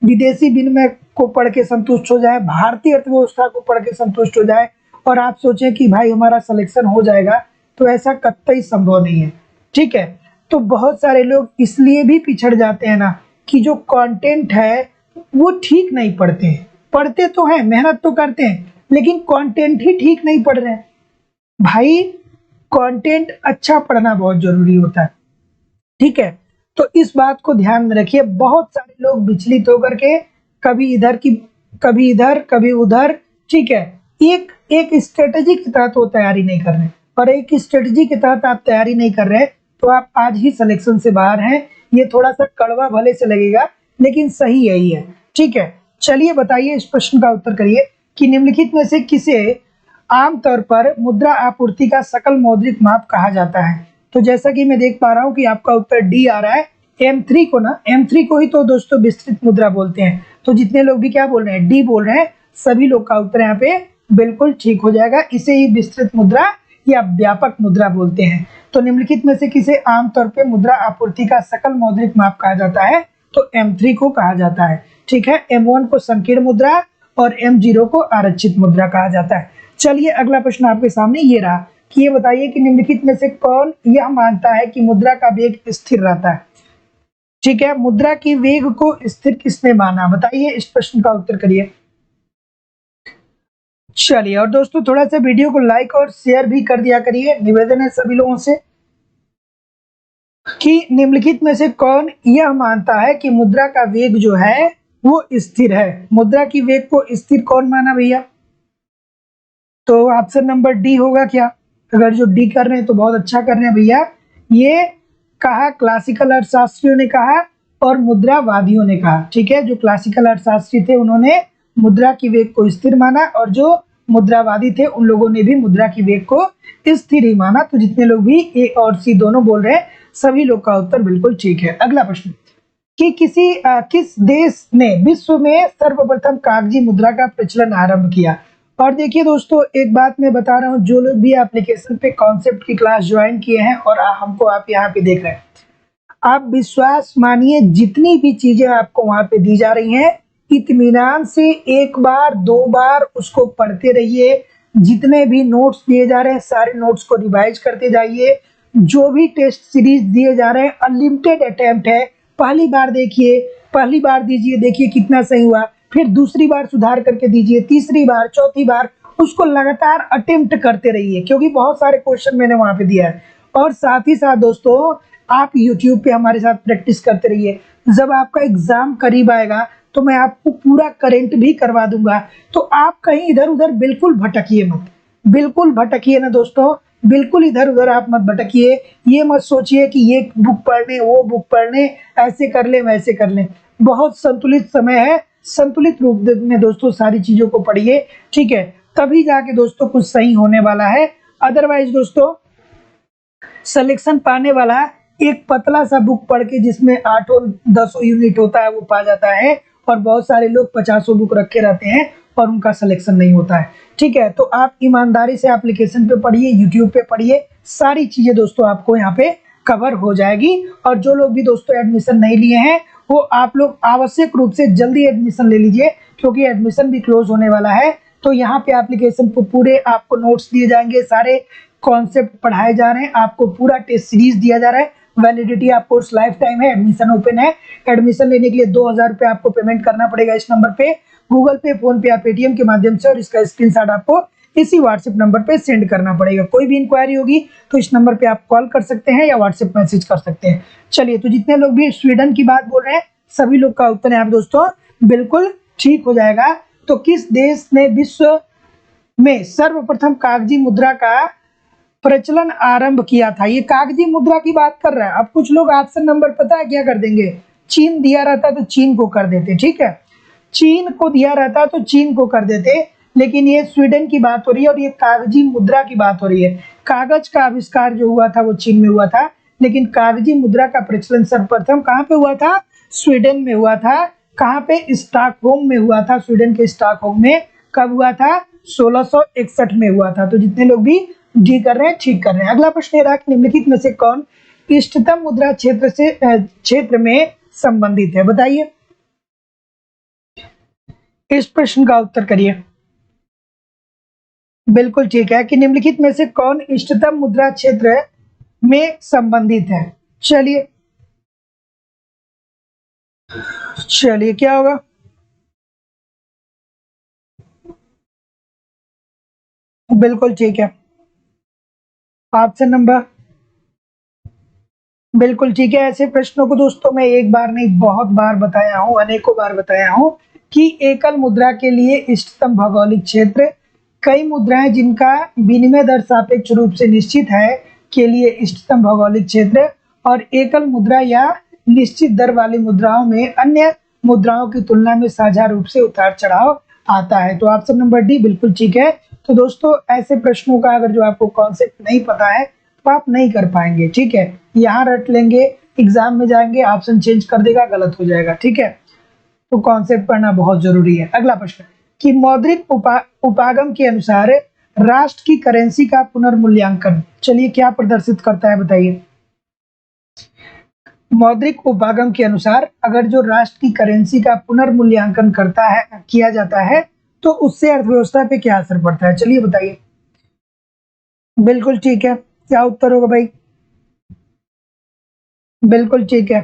विदेशी विनिमय को पढ़ के संतुष्ट हो जाएं, भारतीय अर्थव्यवस्था को पढ़ के संतुष्ट हो जाएं और आप सोचें कि भाई हमारा सिलेक्शन हो जाएगा, तो ऐसा कतई संभव नहीं है। ठीक है, तो बहुत सारे लोग इसलिए भी पिछड़ जाते हैं ना कि जो कंटेंट है वो ठीक नहीं पढ़ते हैं। पढ़ते तो हैं, मेहनत तो करते हैं, लेकिन कंटेंट ही ठीक नहीं पढ़ रहे हैं। भाई कंटेंट अच्छा पढ़ना बहुत जरूरी होता है। ठीक है, तो इस बात को ध्यान में रखिए। बहुत सारे लोग विचलित होकर के कभी इधर की कभी इधर कभी उधर, ठीक है, एक एक स्ट्रेटेजी के तहत वो तैयारी नहीं कर रहे, और एक स्ट्रेटेजी के तहत आप तैयारी नहीं कर रहे तो आप आज ही सिलेक्शन से बाहर हैं। ये थोड़ा सा कड़वा भले से लगेगा, लेकिन सही यही है। ठीक है, चलिए बताइए, इस प्रश्न का उत्तर करिए कि निम्नलिखित में से किसे आमतौर पर मुद्रा आपूर्ति का सकल मौद्रिक माप कहा जाता है। तो जैसा कि मैं देख पा रहा हूँ कि आपका उत्तर डी आ रहा है। M3 को ना, M3 को ही तो दोस्तों विस्तृत मुद्रा बोलते हैं। तो जितने लोग भी क्या बोल रहे हैं, डी बोल रहे हैं, सभी लोग का उत्तर यहाँ पे बिल्कुल ठीक हो जाएगा। इसे ही विस्तृत मुद्रा या व्यापक मुद्रा बोलते हैं। तो निम्नलिखित में से किसे आमतौर पे मुद्रा आपूर्ति का सकल मौद्रिक माप कहा जाता है, तो M3 को कहा जाता है। ठीक है, M1 को संकीर्ण मुद्रा और M0 को आरक्षित मुद्रा कहा जाता है। चलिए अगला प्रश्न आपके सामने ये रहा कि ये बताइए कि निम्नलिखित में से कौन यह मानता है कि मुद्रा का वेग स्थिर रहता है। ठीक है, मुद्रा की वेग को स्थिर किसने माना, बताइए, इस प्रश्न का उत्तर करिए। चलिए, और दोस्तों थोड़ा सा वीडियो को लाइक और शेयर भी कर दिया करिए। निवेदन है सभी लोगों से कि निम्नलिखित में से कौन यह मानता है कि मुद्रा का वेग जो है वो स्थिर है। मुद्रा की वेग को स्थिर कौन माना भैया, तो ऑप्शन नंबर डी होगा क्या। अगर जो डी कर रहे हैं तो बहुत अच्छा कर रहे हैं भैया। ये कहा क्लासिकल अर्थशास्त्रियों ने कहा और मुद्रावादियों ने कहा। ठीक है, जो क्लासिकल अर्थशास्त्री थे उन्होंने मुद्रा की वेग को स्थिर माना, और जो मुद्रावादी थे उन लोगों ने भी मुद्रा की वेग को स्थिर ही माना। तो जितने लोग भी ए और सी दोनों बोल रहे हैं, सभी लोग का उत्तर बिल्कुल ठीक है। अगला प्रश्न कि किस देश ने विश्व में सर्वप्रथम कागजी मुद्रा का प्रचलन आरंभ किया। और देखिए दोस्तों, एक बात मैं बता रहा हूँ, जो लोग भी एप्लीकेशन पे कॉन्सेप्ट की क्लास ज्वाइन किए हैं और हमको आप यहाँ पे देख रहे हैं, आप विश्वास मानिए जितनी भी चीजें आपको वहां पे दी जा रही हैं, इत्मीनान से एक बार दो बार उसको पढ़ते रहिए। जितने भी नोट्स दिए जा रहे हैं सारे नोट्स को रिवाइज करते जाइए। जो भी टेस्ट सीरीज दिए जा रहे हैं अनलिमिटेड अटेम्प्ट है। पहली बार देखिए, पहली बार दीजिए, देखिए कितना सही हुआ, फिर दूसरी बार सुधार करके दीजिए, तीसरी बार, चौथी बार, उसको लगातार अटेम्प्ट करते रहिए, क्योंकि बहुत सारे क्वेश्चन मैंने वहां पे दिया है। और साथ ही साथ दोस्तों आप YouTube पे हमारे साथ प्रैक्टिस करते रहिए। जब आपका एग्जाम करीब आएगा तो मैं आपको पूरा करेंट भी करवा दूंगा। तो आप कहीं इधर उधर बिल्कुल भटकिए मत, बिल्कुल भटकिए ना दोस्तों, बिल्कुल इधर उधर आप मत भटकिए। ये मत सोचिए कि ये बुक पढ़ने, वो बुक पढ़ने, ऐसे कर ले वैसे कर ले। बहुत संतुलित समय है, संतुलित रूप में दोस्तों सारी चीजों को पढ़िए। ठीक है, तभी जाके दोस्तों कुछ सही होने वाला है। अदरवाइज दोस्तों सिलेक्शन पाने वाला एक पतला सा बुक पढ़ के जिसमें 8-10 यूनिट होता है वो पा जाता है, और बहुत सारे लोग 50 बुक रखे रहते हैं और उनका सिलेक्शन नहीं होता है। ठीक है, तो आप ईमानदारी से एप्लीकेशन पे पढ़िए, यूट्यूब पे पढ़िए, सारी चीजें दोस्तों आपको यहाँ पे कवर हो जाएगी। और जो लोग भी दोस्तों एडमिशन नहीं लिए हैं वो आप लोग आवश्यक रूप से जल्दी एडमिशन ले लीजिए, क्योंकि एडमिशन भी क्लोज होने वाला है। तो यहाँ पे एप्लीकेशन पे पूरे आपको नोट्स दिए जाएंगे, सारे कॉन्सेप्ट पढ़ाए जा रहे हैं, आपको पूरा टेस्ट सीरीज दिया जा रहा है। Validity of course life time है, एडमिशन ओपन है। एडमिशन लेने के लिए 2000 रुपये आपको पेमेंट करना पड़ेगा इस नंबर पे, गूगल पे, फोन पे या पेटीएम के माध्यम से, और इसका स्क्रीनशॉट आपको इसी व्हाट्सएप नंबर पे सेंड करना पड़ेगा। कोई भी इंक्वायरी होगी तो इस नंबर पे आप कॉल कर सकते हैं या व्हाट्सएप मैसेज कर सकते हैं। चलिए, तो जितने लोग भी स्वीडन की बात बोल रहे हैं सभी लोग का उत्तर यहाँ पे दोस्तों बिल्कुल ठीक हो जाएगा। तो किस देश ने विश्व में सर्वप्रथम कागजी मुद्रा का प्रचलन आरंभ किया था। ये कागजी मुद्रा की बात कर रहा है। अब कुछ लोग ऑप्शन नंबर पता है क्या कर देंगे, चीन दिया रहता तो चीन को कर देते। ठीक है, चीन को दिया रहता तो चीन को कर देते, लेकिन ये स्वीडन की बात हो रही है और ये कागजी मुद्रा की बात हो रही है। कागज का आविष्कार जो हुआ था वो चीन में हुआ था, लेकिन कागजी मुद्रा का प्रचलन सर्वप्रथम कहाँ पे हुआ था, स्वीडन में हुआ था। कहाँ पे? स्टॉकहोम में हुआ था, स्वीडन के स्टॉकहोम में। कब हुआ था? 1661 में हुआ था। तो जितने लोग भी डी कर रहे हैं ठीक कर रहे हैं। अगला प्रश्न है, निम्नलिखित में से कौन इष्टतम मुद्रा क्षेत्र में संबंधित है? बताइए, इस प्रश्न का उत्तर करिए। बिल्कुल ठीक है कि निम्नलिखित में से कौन इष्टतम मुद्रा क्षेत्र में संबंधित है? चलिए चलिए क्या होगा? बिल्कुल ठीक है, ऑप्शन नंबर। बिल्कुल ठीक है। ऐसे प्रश्नों को दोस्तों मैं एक बार नहीं बहुत बार बताया हूँ, अनेकों बार बताया हूँ कि एकल मुद्रा के लिए इष्टतम भौगोलिक क्षेत्र, कई मुद्राएं जिनका विनिमय दर सापेक्ष रूप से निश्चित है के लिए इष्टतम भौगोलिक क्षेत्र, और एकल मुद्रा या निश्चित दर वाली मुद्राओं में अन्य मुद्राओं की तुलना में साझा रूप से उतार चढ़ाव आता है। तो ऑप्शन नंबर डी बिल्कुल ठीक है। तो दोस्तों ऐसे प्रश्नों का अगर जो आपको कॉन्सेप्ट नहीं पता है तो आप नहीं कर पाएंगे, ठीक है। यहाँ रट लेंगे, एग्जाम में जाएंगे ऑप्शन चेंज कर देगा, गलत हो जाएगा, ठीक है। तो कॉन्सेप्ट पढ़ना बहुत जरूरी है। अगला प्रश्न कि मौद्रिक उपागम के अनुसार राष्ट्र की करेंसी का पुनर्मूल्यांकन, चलिए क्या प्रदर्शित करता है बताइए। मौद्रिक उपागम के अनुसार अगर जो राष्ट्र की करेंसी का पुनर्मूल्यांकन करता है, किया जाता है, तो उससे अर्थव्यवस्था पे क्या असर पड़ता है? चलिए बताइए। बिल्कुल ठीक है, क्या उत्तर होगा भाई? बिल्कुल ठीक है,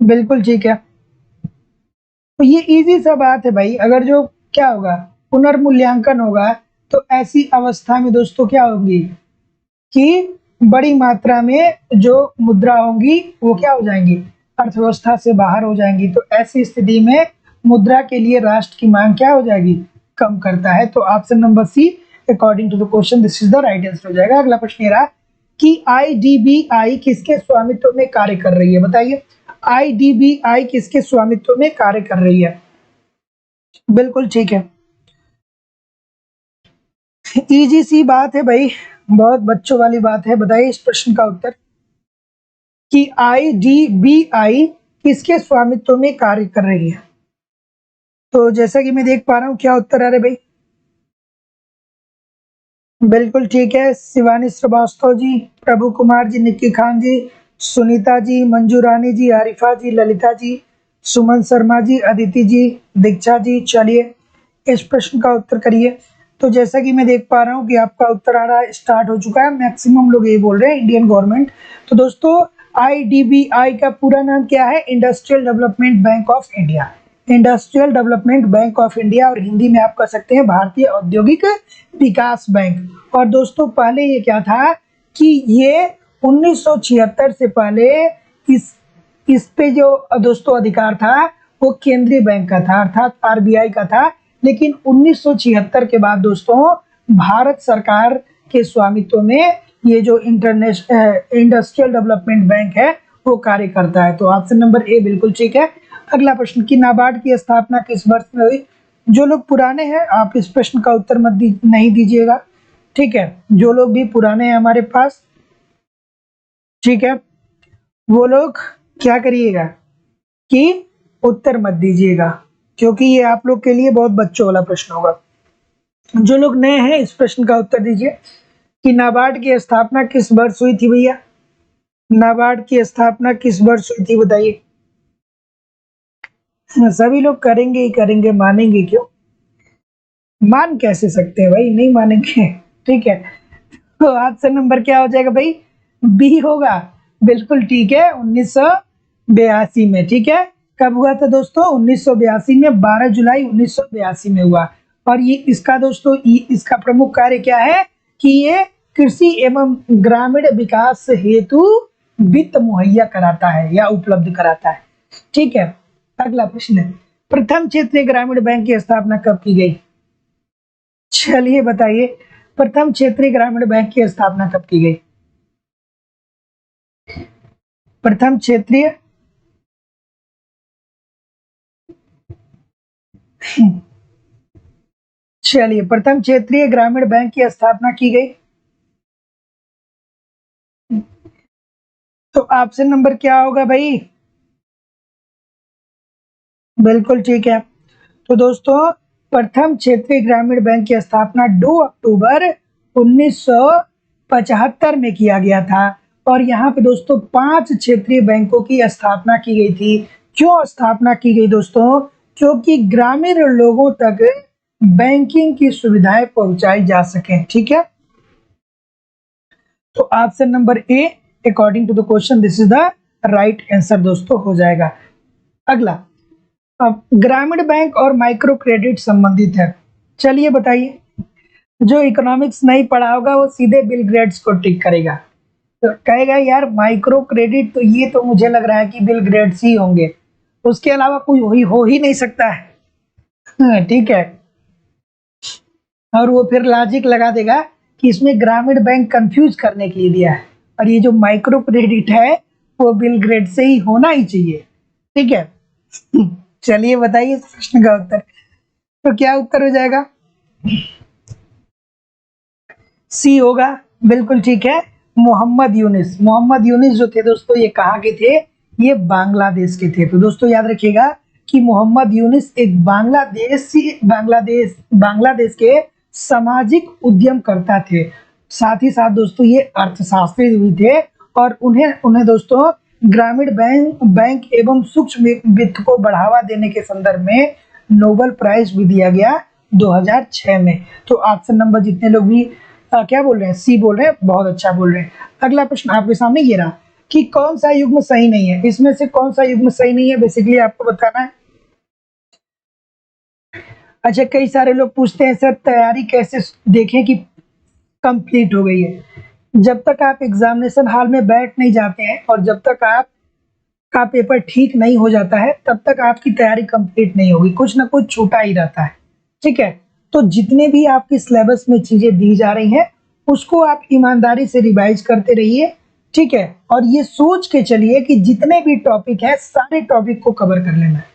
बिल्कुल ठीक है। तो ये इजी सा बात है भाई। अगर जो क्या होगा, पुनर्मूल्यांकन होगा, तो ऐसी अवस्था में दोस्तों क्या होगी कि बड़ी मात्रा में जो मुद्रा होंगी वो क्या हो जाएंगी, अर्थव्यवस्था से बाहर हो जाएंगी। तो ऐसी स्थिति में मुद्रा के लिए राष्ट्र की मांग क्या हो जाएगी, कम करता है। तो option number C according to the question this is the right answer हो जाएगा। अगला प्रश्न ये रहा कि आईडीबीआई किसके स्वामित्व में कार्य कर रही है? बताइए, आईडीबीआई किसके स्वामित्व में कार्य कर रही है? बिल्कुल ठीक है, इजी सी बात है भाई, बहुत बच्चों वाली बात है। बताइए इस प्रश्न का उत्तर कि आईडीबीआई किसके स्वामित्व में कार्य कर रही है? तो जैसा कि मैं देख पा रहा हूँ, क्या उत्तर आ रहा है भाई? बिल्कुल ठीक है, शिवानी श्रीवास्तव जी, प्रभु कुमार जी, निक्की खान जी, सुनीता जी, मंजू रानी जी, आरिफा जी, ललिता जी, सुमन शर्मा जी, अदिति जी, दीक्षा जी। चलिए इस प्रश्न का उत्तर करिए। तो जैसा कि मैं देख पा रहा हूँ कि आपका उत्तर आ रहा है, स्टार्ट हो चुका है। मैक्सिमम लोग यही बोल रहे हैं, इंडियन गवर्नमेंट। तो दोस्तों आईडीबीआई का पूरा नाम क्या है? Industrial development bank of India. Industrial development bank of India, और हिंदी में आप कह सकते हैं भारतीय औद्योगिक विकास बैंक। और दोस्तों पहले ये क्या था कि ये 1976 से पहले इस इस पे जो दोस्तों अधिकार था वो केंद्रीय बैंक का था, अर्थात आरबीआई का था। लेकिन 1976 के बाद दोस्तों भारत सरकार के स्वामित्व में ये जो इंटरनेशनल इंडस्ट्रियल डेवलपमेंट बैंक है वो कार्य करता है। तो ऑप्शन नंबर ए बिल्कुल ठीक है। अगला प्रश्न कि नाबार्ड की स्थापना किस वर्ष में हुई? जो लोग पुराने हैं आप इस प्रश्न का उत्तर नहीं दीजिएगा, ठीक है। जो लोग भी पुराने हैं हमारे पास, ठीक है, वो लोग क्या करिएगा कि उत्तर मत दीजिएगा, क्योंकि ये आप लोग के लिए बहुत बच्चों वाला प्रश्न होगा। जो लोग नए हैं इस प्रश्न का उत्तर दीजिए कि नाबार्ड की स्थापना किस वर्ष हुई थी भैया? नाबार्ड की स्थापना किस वर्ष हुई थी बताइए। सभी लोग करेंगे ही करेंगे, मानेंगे क्यों? मान कैसे सकते हैं भाई, नहीं मानेंगे, ठीक है। तो ऑप्शन नंबर क्या हो जाएगा भाई? बी होगा। बिल्कुल ठीक है, 1982 में, ठीक है। कब हुआ था दोस्तों? 1982 में, 12 जुलाई 1982 में हुआ। और ये इसका दोस्तों इसका प्रमुख कार्य क्या है कि ये कृषि एवं ग्रामीण विकास हेतु वित्त मुहैया कराता है या उपलब्ध कराता है, ठीक है। अगला प्रश्न, प्रथम क्षेत्रीय ग्रामीण बैंक की स्थापना कब की गई? चलिए बताइए, प्रथम क्षेत्रीय ग्रामीण बैंक की स्थापना कब की गई? प्रथम क्षेत्रीय चलिए प्रथम क्षेत्रीय ग्रामीण बैंक की स्थापना की गई तो ऑप्शन नंबर क्या होगा भाई? बिल्कुल ठीक है। तो दोस्तों, प्रथम क्षेत्रीय ग्रामीण बैंक की स्थापना 2 अक्टूबर 1975 में किया गया था और यहाँ पे दोस्तों 5 क्षेत्रीय बैंकों की स्थापना की गई थी। क्यों स्थापना की गई दोस्तों? क्योंकि ग्रामीण लोगों तक बैंकिंग की सुविधाएं पहुंचाई जा सके। ठीक है, तो option number A according to the question this is the right answer दोस्तों हो जाएगा। अगला, अब ग्रामीण बैंक और माइक्रो क्रेडिट संबंधित है। चलिए बताइए, जो इकोनॉमिक्स नहीं पढ़ा होगा वो सीधे बिल गेट्स को टिक करेगा। तो कहेगा यार माइक्रो क्रेडिट, तो ये तो मुझे लग रहा है कि बिल गेट्स ही होंगे, उसके अलावा कोई हो ही नहीं सकता है। ठीक है, और वो फिर लॉजिक लगा देगा कि इसमें ग्रामीण बैंक कंफ्यूज करने के लिए दिया है और ये जो माइक्रो क्रेडिट है वो बिल गेट्स से ही होना ही चाहिए। ठीक है, चलिए बताइए इस प्रश्न का उत्तर। तो क्या उत्तर हो जाएगा? सी होगा, बिल्कुल ठीक है। मोहम्मद यूनिस, मोहम्मद यूनिस जो थे दोस्तों, ये कहाँ के थे? ये बांग्लादेश के थे। तो दोस्तों याद रखिएगा कि मोहम्मद यूनिस एक बांग्लादेश के सामाजिक उद्यमकर्ता थे। साथ ही साथ दोस्तों ये अर्थशास्त्री भी थे और उन्हें उन्हें दोस्तों ग्रामीण बैंक एवं सूक्ष्म वित्त को बढ़ावा देने के संदर्भ में नोबेल प्राइज भी दिया गया 2006 में। तो ऑप्शन नंबर जितने लोग भी क्या बोल रहे हैं, सी बोल रहे हैं, बहुत अच्छा बोल रहे हैं। अगला प्रश्न आपके सामने ये रहा कि कौन सा युग्म सही नहीं है। इसमें से कौन सा युग्म सही नहीं है बेसिकली आपको बताना है। अच्छा, कई सारे लोग पूछते हैं सर तैयारी कैसे देखें कि कंप्लीट हो गई है। जब तक आप एग्जामिनेशन हॉल में बैठ नहीं जाते हैं और जब तक आप का पेपर ठीक नहीं हो जाता है तब तक आपकी तैयारी कंप्लीट नहीं होगी, कुछ ना कुछ छूटा ही रहता है। ठीक है, तो जितने भी आपके सिलेबस में चीजें दी जा रही हैं उसको आप ईमानदारी से रिवाइज करते रहिए। ठीक है, और ये सोच के चलिए कि जितने भी टॉपिक है सारे टॉपिक को कवर कर लेना है।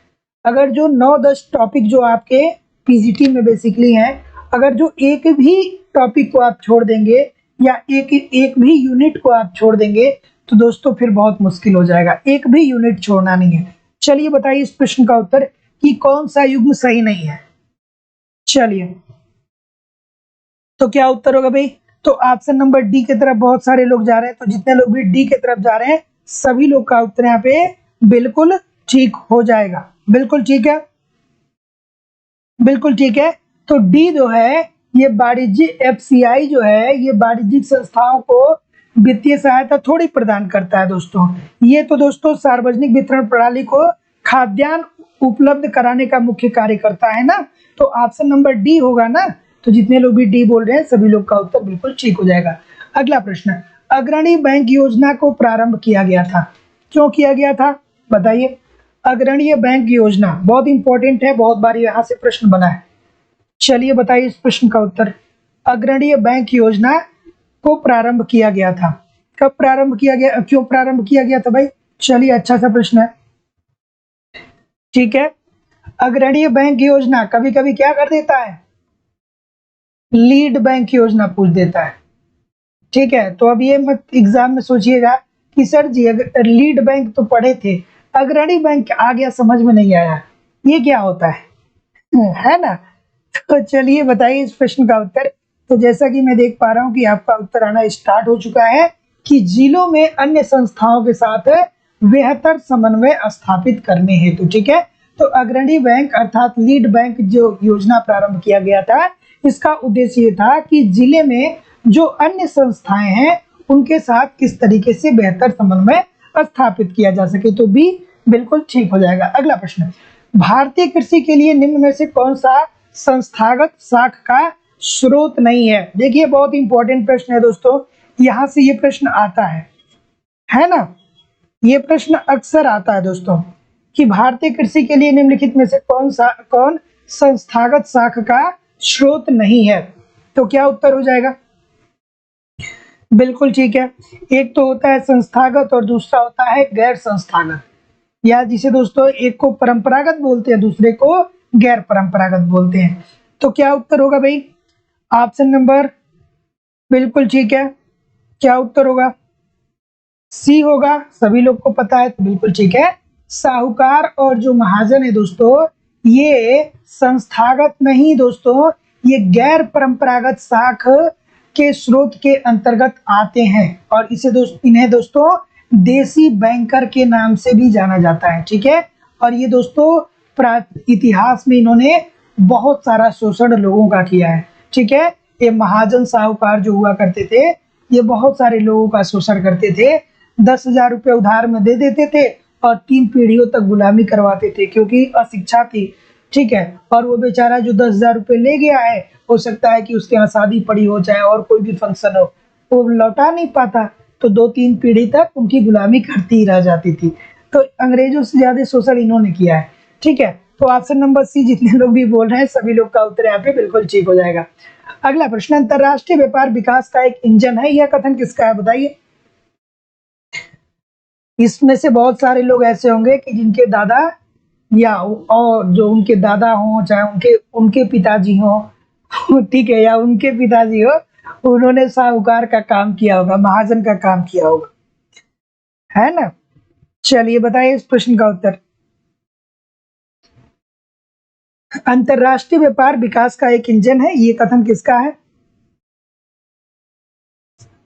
अगर जो 9-10 टॉपिक जो आपके पीजीटी में बेसिकली हैं, अगर जो एक भी टॉपिक को आप छोड़ देंगे या एक भी यूनिट को आप छोड़ देंगे तो दोस्तों फिर बहुत मुश्किल हो जाएगा। एक भी यूनिट छोड़ना नहीं है। चलिए बताइए इस प्रश्न का उत्तर कि कौन सा युग्म सही नहीं है। चलिए, तो क्या उत्तर होगा भाई? तो ऑप्शन नंबर डी की तरफ बहुत सारे लोग जा रहे हैं। तो जितने लोग भी डी की तरफ जा रहे हैं सभी लोग का उत्तर यहाँ पे बिल्कुल ठीक हो जाएगा। बिल्कुल ठीक है, बिल्कुल ठीक है। तो डी जो है ये वाणिज्यिक एफसीआई जो है ये वाणिज्यिक संस्थाओं को वित्तीय सहायता थोड़ी प्रदान करता है दोस्तों। ये तो दोस्तों सार्वजनिक वितरण प्रणाली को खाद्यान्न उपलब्ध कराने का मुख्य कार्य करता है ना। तो ऑप्शन नंबर डी होगा ना। तो जितने लोग भी डी बोल रहे हैं सभी लोग का उत्तर बिल्कुल ठीक हो जाएगा। अगला प्रश्न, अग्रणी बैंक योजना को प्रारंभ किया गया था। क्यों किया गया था बताइए? अग्रणी बैंक योजना बहुत इंपॉर्टेंट है, बहुत बार यहाँ से प्रश्न बना है। चलिए बताइए इस प्रश्न का उत्तर। अग्रणी बैंक योजना को प्रारंभ किया गया था। कब प्रारंभ किया गया, क्यों प्रारंभ किया गया था भाई? चलिए, अच्छा सा प्रश्न है। ठीक है, अग्रणी बैंक योजना कभी कभी क्या कर देता है, लीड बैंक योजना पूछ देता है। ठीक है, तो अब ये मत एग्जाम में सोचिएगा कि सर जी अगर लीड बैंक तो पढ़े थे, अग्रणी बैंक आ गया समझ में नहीं आया, ये क्या होता है ना। तो चलिए बताइए इस प्रश्न का उत्तर। तो जैसा कि मैं देख पा रहा हूँ कि आपका उत्तर आना स्टार्ट हो चुका है कि जिलों में अन्य संस्थाओं के साथ बेहतर समन्वय स्थापित करने हेतु। ठीक है, तो अग्रणी बैंक अर्थात लीड बैंक जो योजना प्रारंभ किया गया था इसका उद्देश्य ये था कि जिले में जो अन्य संस्थाएं हैं उनके साथ किस तरीके से बेहतर समन्वय स्थापित किया जा सके। तो बी बिल्कुल ठीक हो जाएगा। अगला प्रश्न, भारतीय कृषि के लिए निम्न में से कौन सा संस्थागत साख का स्रोत नहीं है? देखिए बहुत इंपॉर्टेंट प्रश्न है दोस्तों, यहां से ये प्रश्न आता है ना। ये प्रश्न अक्सर आता है दोस्तों कि भारतीय कृषि के लिए निम्नलिखित में से कौन संस्थागत साख का स्रोत नहीं है। तो क्या उत्तर हो जाएगा? बिल्कुल ठीक है, एक तो होता है संस्थागत और दूसरा होता है गैर संस्थागत, या जिसे दोस्तों एक को परंपरागत बोलते हैं दूसरे को गैर परंपरागत बोलते हैं। तो क्या उत्तर होगा भाई? ऑप्शन नंबर बिल्कुल ठीक है, क्या उत्तर होगा? सी होगा, सभी लोग को पता है, तो बिल्कुल ठीक है। साहूकार और जो महाजन है दोस्तों, ये संस्थागत नहीं दोस्तों, ये गैर परंपरागत साख के स्रोत के अंतर्गत आते हैं और इन्हें दोस्तों देसी बैंकर के नाम से भी जाना जाता है, ठीक है। और ये दोस्तों इतिहास में इन्होंने बहुत सारा शोषण लोगों का किया है, ठीक है। ये महाजन साहूकार जो हुआ करते थे, ये बहुत सारे लोगों का शोषण करते थे। 10,000 रुपये उधार में दे देते थे और 3 पीढ़ियों तक गुलामी करवाते थे, क्योंकि अशिक्षा थी, ठीक है। और वो बेचारा जो 10,000 रुपये ले गया है, हो सकता है कि उसके यहाँ शादी पड़ी हो जाए और कोई भी फंक्शन हो, वो लौटा नहीं पाता, तो 2-3 पीढ़ी तक उनकी गुलामी करती ही रह जाती थी। तो अंग्रेजों से ज्यादा शोषण इन्होंने किया है, ठीक है। तो ऑप्शन नंबर सी, जितने लोग भी बोल रहे हैं सभी लोग का उत्तर यहाँ पे बिल्कुल ठीक हो जाएगा। अगला प्रश्न, अंतरराष्ट्रीय व्यापार विकास का एक इंजन है, यह कथन किसका है, बताइए। इसमें से बहुत सारे लोग ऐसे होंगे कि जिनके दादा या और जो उनके दादा हों, चाहे उनके उनके पिताजी हों, ठीक है, या उनके पिताजी हो, उन्होंने साहूकार का काम किया होगा, महाजन का काम किया होगा, है ना। चलिए बताइए इस प्रश्न का उत्तर। अंतरराष्ट्रीय व्यापार विकास का एक इंजन है, ये कथन किसका है,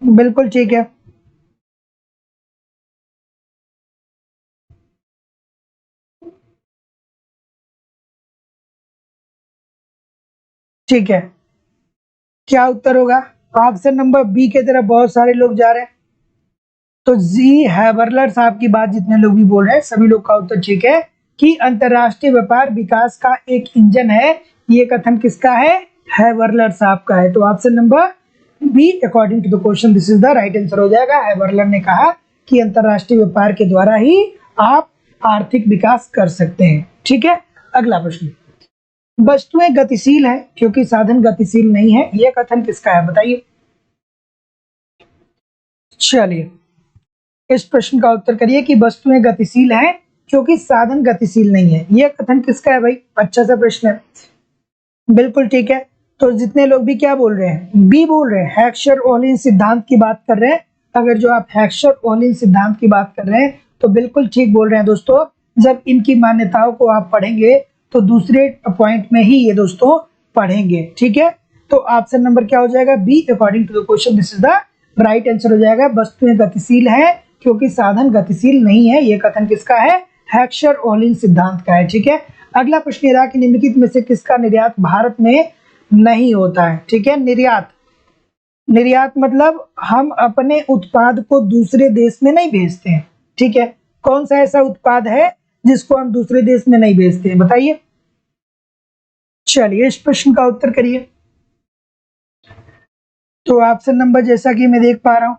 बिल्कुल ठीक है। ठीक है, क्या उत्तर होगा। ऑप्शन नंबर बी की तरफ बहुत सारे लोग जा रहे हैं, तो जी हैवर्लर साहब की बात जितने लोग भी बोल रहे हैं सभी लोग का उत्तर ठीक है कि अंतरराष्ट्रीय व्यापार विकास का एक इंजन है, ये कथन किसका है, हैवर्लर साहब का है। तो option number B according to the question this is the right answer हो जाएगा। हैवर्लर ने कहा कि अंतरराष्ट्रीय व्यापार के द्वारा ही आप आर्थिक विकास कर सकते हैं, ठीक है। अगला प्रश्न, वस्तुएं गतिशील है क्योंकि साधन गतिशील नहीं है, यह कथन किसका है, बताइए। चलिए इस प्रश्न का उत्तर करिए कि वस्तुएं गतिशील हैं क्योंकि साधन गतिशील नहीं है, यह कथन किसका है भाई, अच्छा सा प्रश्न है, बिल्कुल ठीक है। तो जितने लोग भी क्या बोल रहे हैं, बी बोल रहे हैं, हैक्सर ओलिन सिद्धांत की बात कर रहे हैं। अगर जो आप हैक्सर ओलिन सिद्धांत की बात कर रहे हैं तो बिल्कुल ठीक बोल रहे हैं दोस्तों। जब इनकी मान्यताओं को आप पढ़ेंगे तो दूसरे पॉइंट में ही ये दोस्तों पढ़ेंगे, ठीक है। तो ऑप्शन नंबर क्या हो जाएगा, B according to the question this is the right answer हो जाएगा। वस्तुएं गतिशील है क्योंकि साधन गतिशील नहीं है, ये कथन किसका है, हैक्सर ओलिन सिद्धांत का है, ठीक है। अगला प्रश्न ये रहा कि निम्नलिखित में से किसका निर्यात भारत में नहीं होता है, ठीक है। निर्यात, निर्यात मतलब हम अपने उत्पाद को दूसरे देश में नहीं भेजते हैं, ठीक है। कौन सा ऐसा उत्पाद है जिसको हम दूसरे देश में नहीं भेजते हैं, बताइए। चलिए इस प्रश्न का उत्तर करिए। तो ऑप्शन नंबर जैसा कि मैं देख पा रहा हूं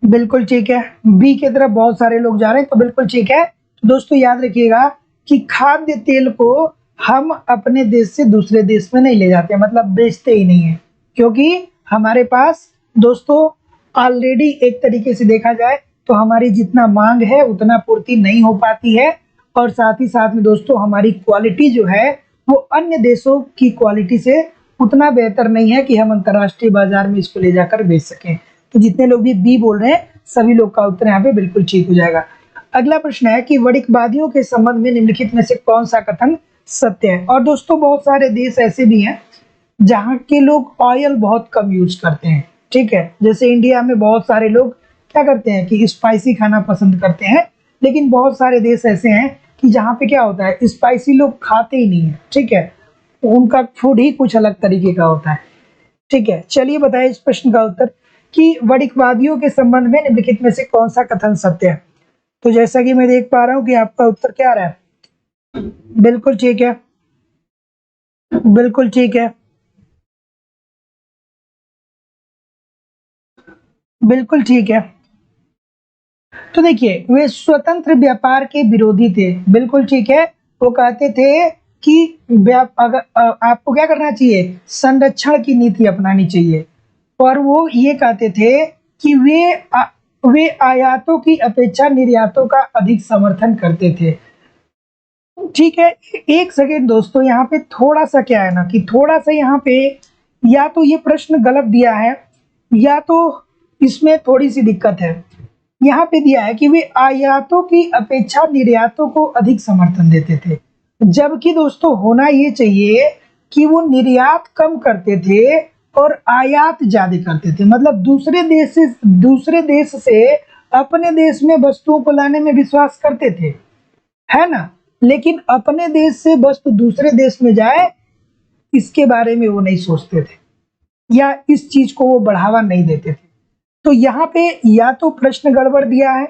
बिल्कुल ठीक है, बी की तरफ बहुत सारे लोग जा रहे हैं, तो बिल्कुल ठीक है। तो दोस्तों याद रखिएगा कि खाद्य तेल को हम अपने देश से दूसरे देश में नहीं ले जाते, मतलब बेचते ही नहीं है, क्योंकि हमारे पास दोस्तों ऑलरेडी एक तरीके से देखा जाए तो हमारी जितना मांग है उतना पूर्ति नहीं हो पाती है, और साथ ही साथ में दोस्तों हमारी क्वालिटी जो है वो अन्य देशों की क्वालिटी से उतना बेहतर नहीं है कि हम अंतर्राष्ट्रीय बाजार में इसको ले जाकर बेच सकें। तो जितने लोग भी बी बोल रहे हैं सभी लोग का उत्तर यहाँ पे बिल्कुल ठीक हो जाएगा। अगला प्रश्न है कि वणिकवादियों के संबंध में निम्नलिखित में से कौन सा कथन सत्य है। और दोस्तों बहुत सारे देश ऐसे भी हैं जहाँ के लोग ऑयल बहुत कम यूज करते हैं, ठीक है। जैसे इंडिया में बहुत सारे लोग क्या करते हैं कि स्पाइसी खाना पसंद करते हैं, लेकिन बहुत सारे देश ऐसे हैं कि जहाँ पे क्या होता है स्पाइसी लोग खाते ही नहीं है, ठीक है। उनका फूड ही कुछ अलग तरीके का होता है, ठीक है। चलिए बताइए इस प्रश्न का उत्तर कि वणिकवादियों के संबंध में निम्नलिखित में से कौन सा कथन सत्य है। तो जैसा कि मैं देख पा रहा हूँ कि आपका उत्तर क्या आ रहा है, बिल्कुल ठीक है, बिल्कुल ठीक है, बिल्कुल ठीक है। तो देखिए वे स्वतंत्र व्यापार के विरोधी थे, बिल्कुल ठीक है। वो कहते थे कि अगर आपको क्या करना चाहिए, संरक्षण की नीति अपनानी चाहिए, और वो ये कहते थे कि वे आयातों की अपेक्षा निर्यातों का अधिक समर्थन करते थे, ठीक है। एक सेकेंड दोस्तों, यहाँ पे थोड़ा सा क्या है ना कि थोड़ा सा यहाँ पे या तो ये प्रश्न गलत दिया है या तो इसमें थोड़ी सी दिक्कत है। यहाँ पे दिया है कि वे आयातों की अपेक्षा निर्यातों को अधिक समर्थन देते थे, जबकि दोस्तों होना ये चाहिए कि वो निर्यात कम करते थे और आयात ज्यादा करते थे। मतलब दूसरे देश से अपने देश में वस्तुओं को लाने में विश्वास करते थे, है ना, लेकिन अपने देश से वस्तु दूसरे देश में जाए इसके बारे में वो नहीं सोचते थे, या इस चीज को वो बढ़ावा नहीं देते थे। तो यहाँ पे या तो प्रश्न गड़बड़ दिया है,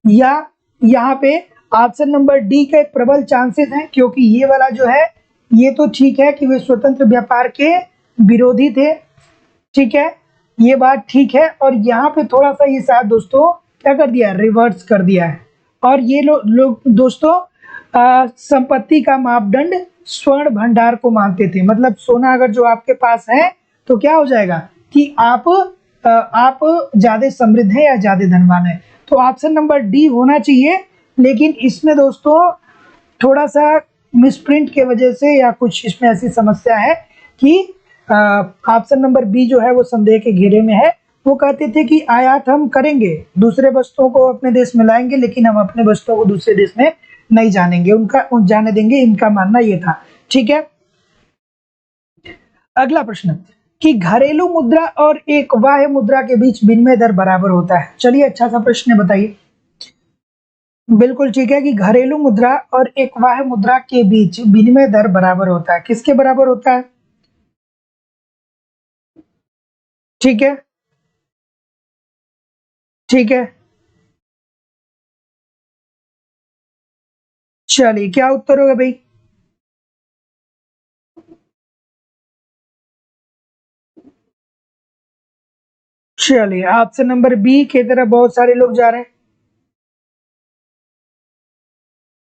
या यहाँ पे ऑप्शन नंबर डी का एक प्रबल चांसेस है, क्योंकि ये वाला जो है ये तो ठीक है कि वे स्वतंत्र व्यापार के विरोधी थे, ठीक है, ये बात ठीक है। और यहाँ पे थोड़ा सा ये शायद दोस्तों क्या कर दिया, रिवर्स कर दिया है। और ये लोग दोस्तों संपत्ति का मापदंड स्वर्ण भंडार को मानते थे। मतलब सोना अगर जो आपके पास है तो क्या हो जाएगा कि आप ज्यादा समृद्ध है या ज्यादा धनवान है। तो ऑप्शन नंबर डी होना चाहिए, लेकिन इसमें दोस्तों थोड़ा सा मिसप्रिंट के वजह से या कुछ इसमें ऐसी समस्या है कि ऑप्शन नंबर बी जो है वो संदेह के घेरे में है। वो कहते थे कि आयात हम करेंगे, दूसरे वस्तुओं को अपने देश में लाएंगे, लेकिन हम अपने वस्तुओं को दूसरे देश में नहीं जाने देंगे, इनका मानना ये था, ठीक है। अगला प्रश्न कि घरेलू मुद्रा और एक बाह्य मुद्रा के बीच विनिमय दर बराबर होता है। चलिए अच्छा सा प्रश्न बताइए। बिल्कुल ठीक है कि घरेलू मुद्रा और एक बाह्य मुद्रा के बीच विनिमय दर बराबर होता है। किसके बराबर होता है? ठीक है, ठीक है, चलिए क्या उत्तर होगा भाई? चलिए ऑप्शन नंबर बी की तरफ बहुत सारे लोग जा रहे हैं,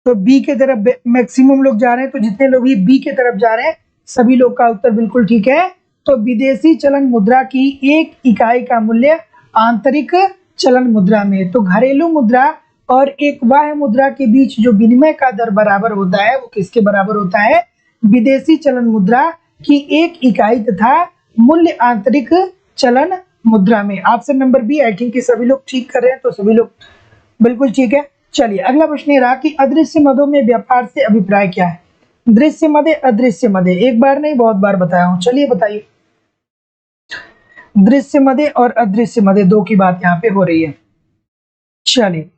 तो बी की तरफ मैक्सिमम लोग जा रहे हैं। तो जितने लोग भी बी की तरफ जा रहे हैं सभी लोग का उत्तर बिल्कुल ठीक है। तो विदेशी चलन मुद्रा की एक इकाई का मूल्य आंतरिक चलन मुद्रा में, तो घरेलू मुद्रा और एक बाह्य मुद्रा के बीच जो विनिमय का दर बराबर होता है वो किसके बराबर होता है? विदेशी चलन मुद्रा की एक इकाई तथा मूल्य आंतरिक चलन मुद्रा में। Option number B I think सभी लोग ठीक कर रहे हैं, तो सभी लोग बिल्कुल ठीक है। चलिए अगला प्रश्न ये रहा कि अदृश्य मदों में व्यापार से अभिप्राय क्या है? दृश्य मदे अदृश्य मदे, एक बार नहीं बहुत बार बताया हूं, चलिए बताइए। दृश्य मदे और अदृश्य मदे दो की बात यहाँ पे हो रही है। चलिए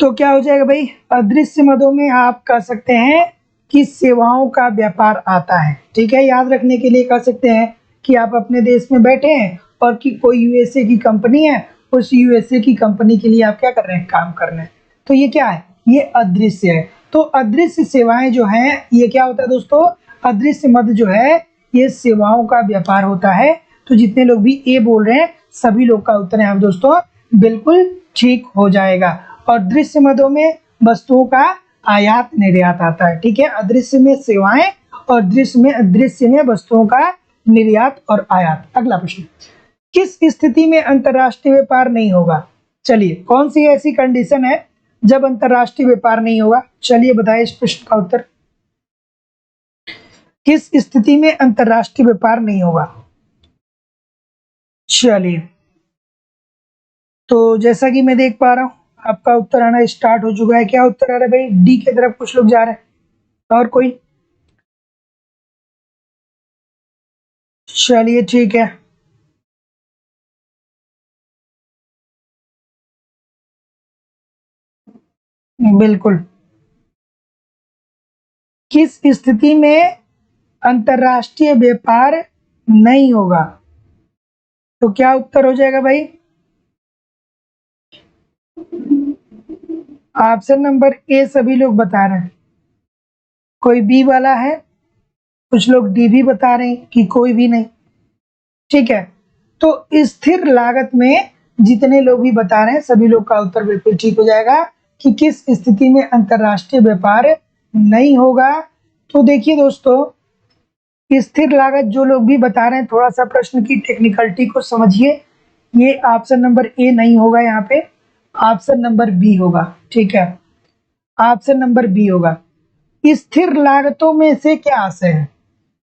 तो क्या हो जाएगा भाई? अदृश्य मदों में आप कह सकते हैं कि सेवाओं का व्यापार आता है, ठीक है। याद रखने के लिए कह सकते हैं कि आप अपने देश में बैठे हैं और कि कोई यूएसए की कंपनी है, उस यूएसए की कंपनी के लिए आप क्या कर रहे हैं? काम कर रहे हैं। तो ये क्या है? ये अदृश्य है। तो अदृश्य सेवाएं जो हैं ये क्या होता है दोस्तों? अदृश्य मद जो है ये सेवाओं का व्यापार होता है। तो जितने लोग भी ए बोल रहे हैं सभी लोग का उत्तर यहाँ दोस्तों बिल्कुल ठीक हो जाएगा। और दृश्य मदों में वस्तुओं का आयात निर्यात आता है, ठीक है। अदृश्य में सेवाएं और दृश्य में वस्तुओं का निर्यात और आयात। अगला प्रश्न, किस स्थिति में अंतरराष्ट्रीय व्यापार नहीं होगा? चलिए कौन सी ऐसी कंडीशन है जब अंतरराष्ट्रीय व्यापार नहीं होगा? चलिए बताइए इस प्रश्न का उत्तर। किस स्थिति में अंतरराष्ट्रीय व्यापार नहीं होगा? चलिए तो जैसा कि मैं देख पा रहा हूं आपका उत्तर आना स्टार्ट हो चुका है। क्या उत्तर आ रहा है भाई? डी की तरफ कुछ लोग जा रहे हैं, और कोई? चलिए ठीक है, बिल्कुल। किस स्थिति में अंतरराष्ट्रीय व्यापार नहीं होगा? तो क्या उत्तर हो जाएगा भाई? ऑप्शन नंबर ए सभी लोग बता रहे हैं, कोई बी वाला है, कुछ लोग डी भी बता रहे हैं कि कोई भी नहीं, ठीक है। तो स्थिर लागत में जितने लोग भी बता रहे हैं सभी लोग का उत्तर बिल्कुल ठीक हो जाएगा कि किस स्थिति में अंतरराष्ट्रीय व्यापार नहीं होगा। तो देखिए दोस्तों स्थिर लागत जो लोग भी बता रहे हैं थोड़ा सा प्रश्न की टेक्निकलिटी को समझिए। ये ऑप्शन नंबर ए नहीं होगा, यहाँ पे ऑप्शन नंबर बी होगा, ठीक है। ऑप्शन नंबर बी होगा। स्थिर लागतों में से क्या आशय है?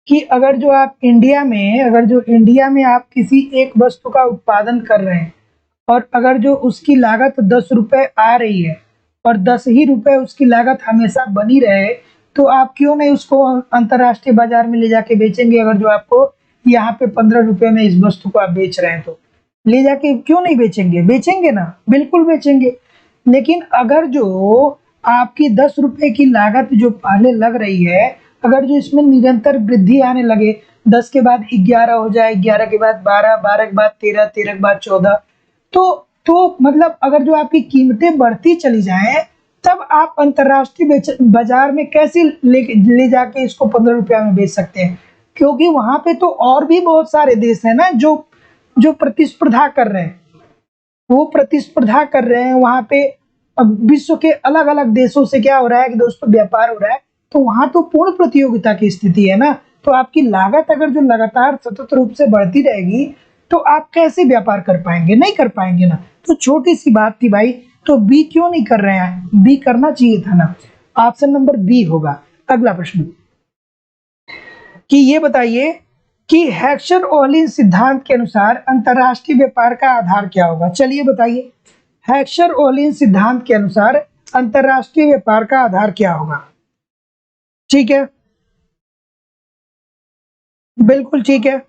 कि अगर जो इंडिया में आप किसी एक वस्तु का उत्पादन कर रहे हैं और अगर जो उसकी लागत 10 रुपए आ रही है और 10 ही रुपए उसकी लागत हमेशा बनी रहे, तो आप क्यों नहीं उसको अंतर्राष्ट्रीय बाजार में ले जाके बेचेंगे? अगर जो आपको यहाँ पे 15 रुपए में इस वस्तु को आप बेच रहे हैं तो ले जाके क्यों नहीं बेचेंगे? बेचेंगे ना, बिल्कुल बेचेंगे। लेकिन अगर जो आपकी 10 रुपए की लागत जो पहले लग रही है, अगर जो इसमें निरंतर वृद्धि आने लगे, 10 के बाद 11 हो जाए, 11 के बाद 12, 12 के बाद 13, 13 के बाद 14, तो मतलब अगर जो आपकी कीमतें बढ़ती चली जाएं, तब आप अंतर्राष्ट्रीय बाजार में कैसे ले जाके इसको 15 रुपया में बेच सकते हैं? क्योंकि वहां पे तो और भी बहुत सारे देश हैं ना जो जो प्रतिस्पर्धा कर रहे हैं, वो प्रतिस्पर्धा कर रहे हैं वहां पे। अब विश्व के अलग अलग देशों से क्या हो रहा है कि दोस्तों व्यापार हो रहा है, तो वहां तो पूर्ण प्रतियोगिता की स्थिति है ना। तो आपकी लागत अगर जो लगातार सतत रूप से बढ़ती रहेगी, तो आप कैसे व्यापार कर पाएंगे? नहीं कर पाएंगे ना। तो छोटी सी बात थी भाई, तो बी क्यों नहीं कर रहे हैं? बी करना चाहिए था ना। ऑप्शन नंबर बी होगा। अगला प्रश्न कि ये बताइए कि हेक्सर ओहलिन सिद्धांत के अनुसार अंतरराष्ट्रीय व्यापार का आधार क्या होगा? चलिए बताइए, हेक्सर ओहलिन सिद्धांत के अनुसार अंतरराष्ट्रीय व्यापार का आधार क्या होगा? ठीक है, बिल्कुल ठीक है।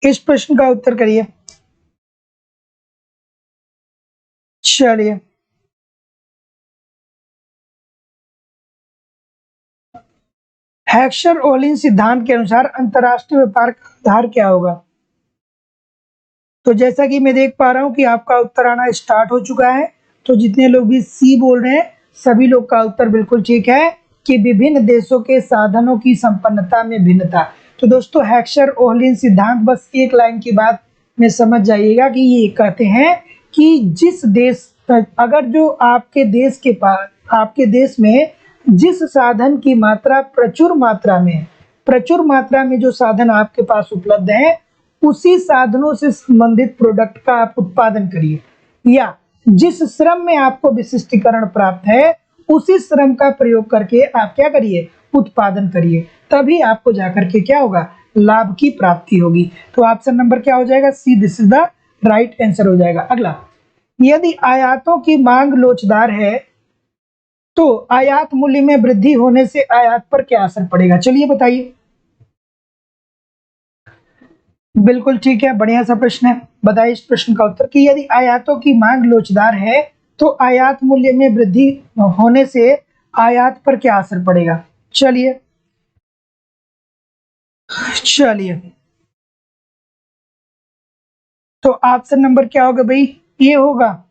इस प्रश्न का उत्तर करिए। चलिए, हेक्सर ओहलिन सिद्धांत के अनुसार अंतरराष्ट्रीय व्यापार का आधार क्या होगा? तो जैसा कि मैं देख पा रहा हूं कि आपका उत्तर आना स्टार्ट हो चुका है, तो जितने लोग भी सी बोल रहे हैं सभी लोग का उत्तर बिल्कुल ठीक है कि विभिन्न देशों के साधनों की संपन्नता में भिन्नता। तो दोस्तों हेक्सर ओहलिन सिद्धांत, बस एक लाइन की बात में समझ जाइएगा कि ये कहते हैं कि जिस देश अगर जो आपके देश में जिस साधन की मात्रा प्रचुर मात्रा में जो साधन आपके पास उपलब्ध है, उसी साधनों से संबंधित प्रोडक्ट का आप उत्पादन करिए, या जिस श्रम में आपको विशिष्टीकरण प्राप्त है उसी श्रम का प्रयोग करके आप क्या करिए? उत्पादन करिए। तभी आपको जाकर के क्या होगा? लाभ की प्राप्ति होगी। तो ऑप्शन नंबर क्या हो जाएगा? C, this is the right answer हो जाएगा। अगला, यदि आयातों की मांग लोचदार है तो आयात मूल्य में वृद्धि होने से आयात पर क्या असर पड़ेगा? चलिए बताइए। बिल्कुल ठीक है, बढ़िया सा प्रश्न है। बताइए इस प्रश्न का उत्तर कि यदि आयातों की मांग लोचदार है तो आयात मूल्य में वृद्धि होने से आयात पर क्या असर पड़ेगा? चलिए चलिए, तो ऑप्शन नंबर क्या होगा भाई? ये होगा।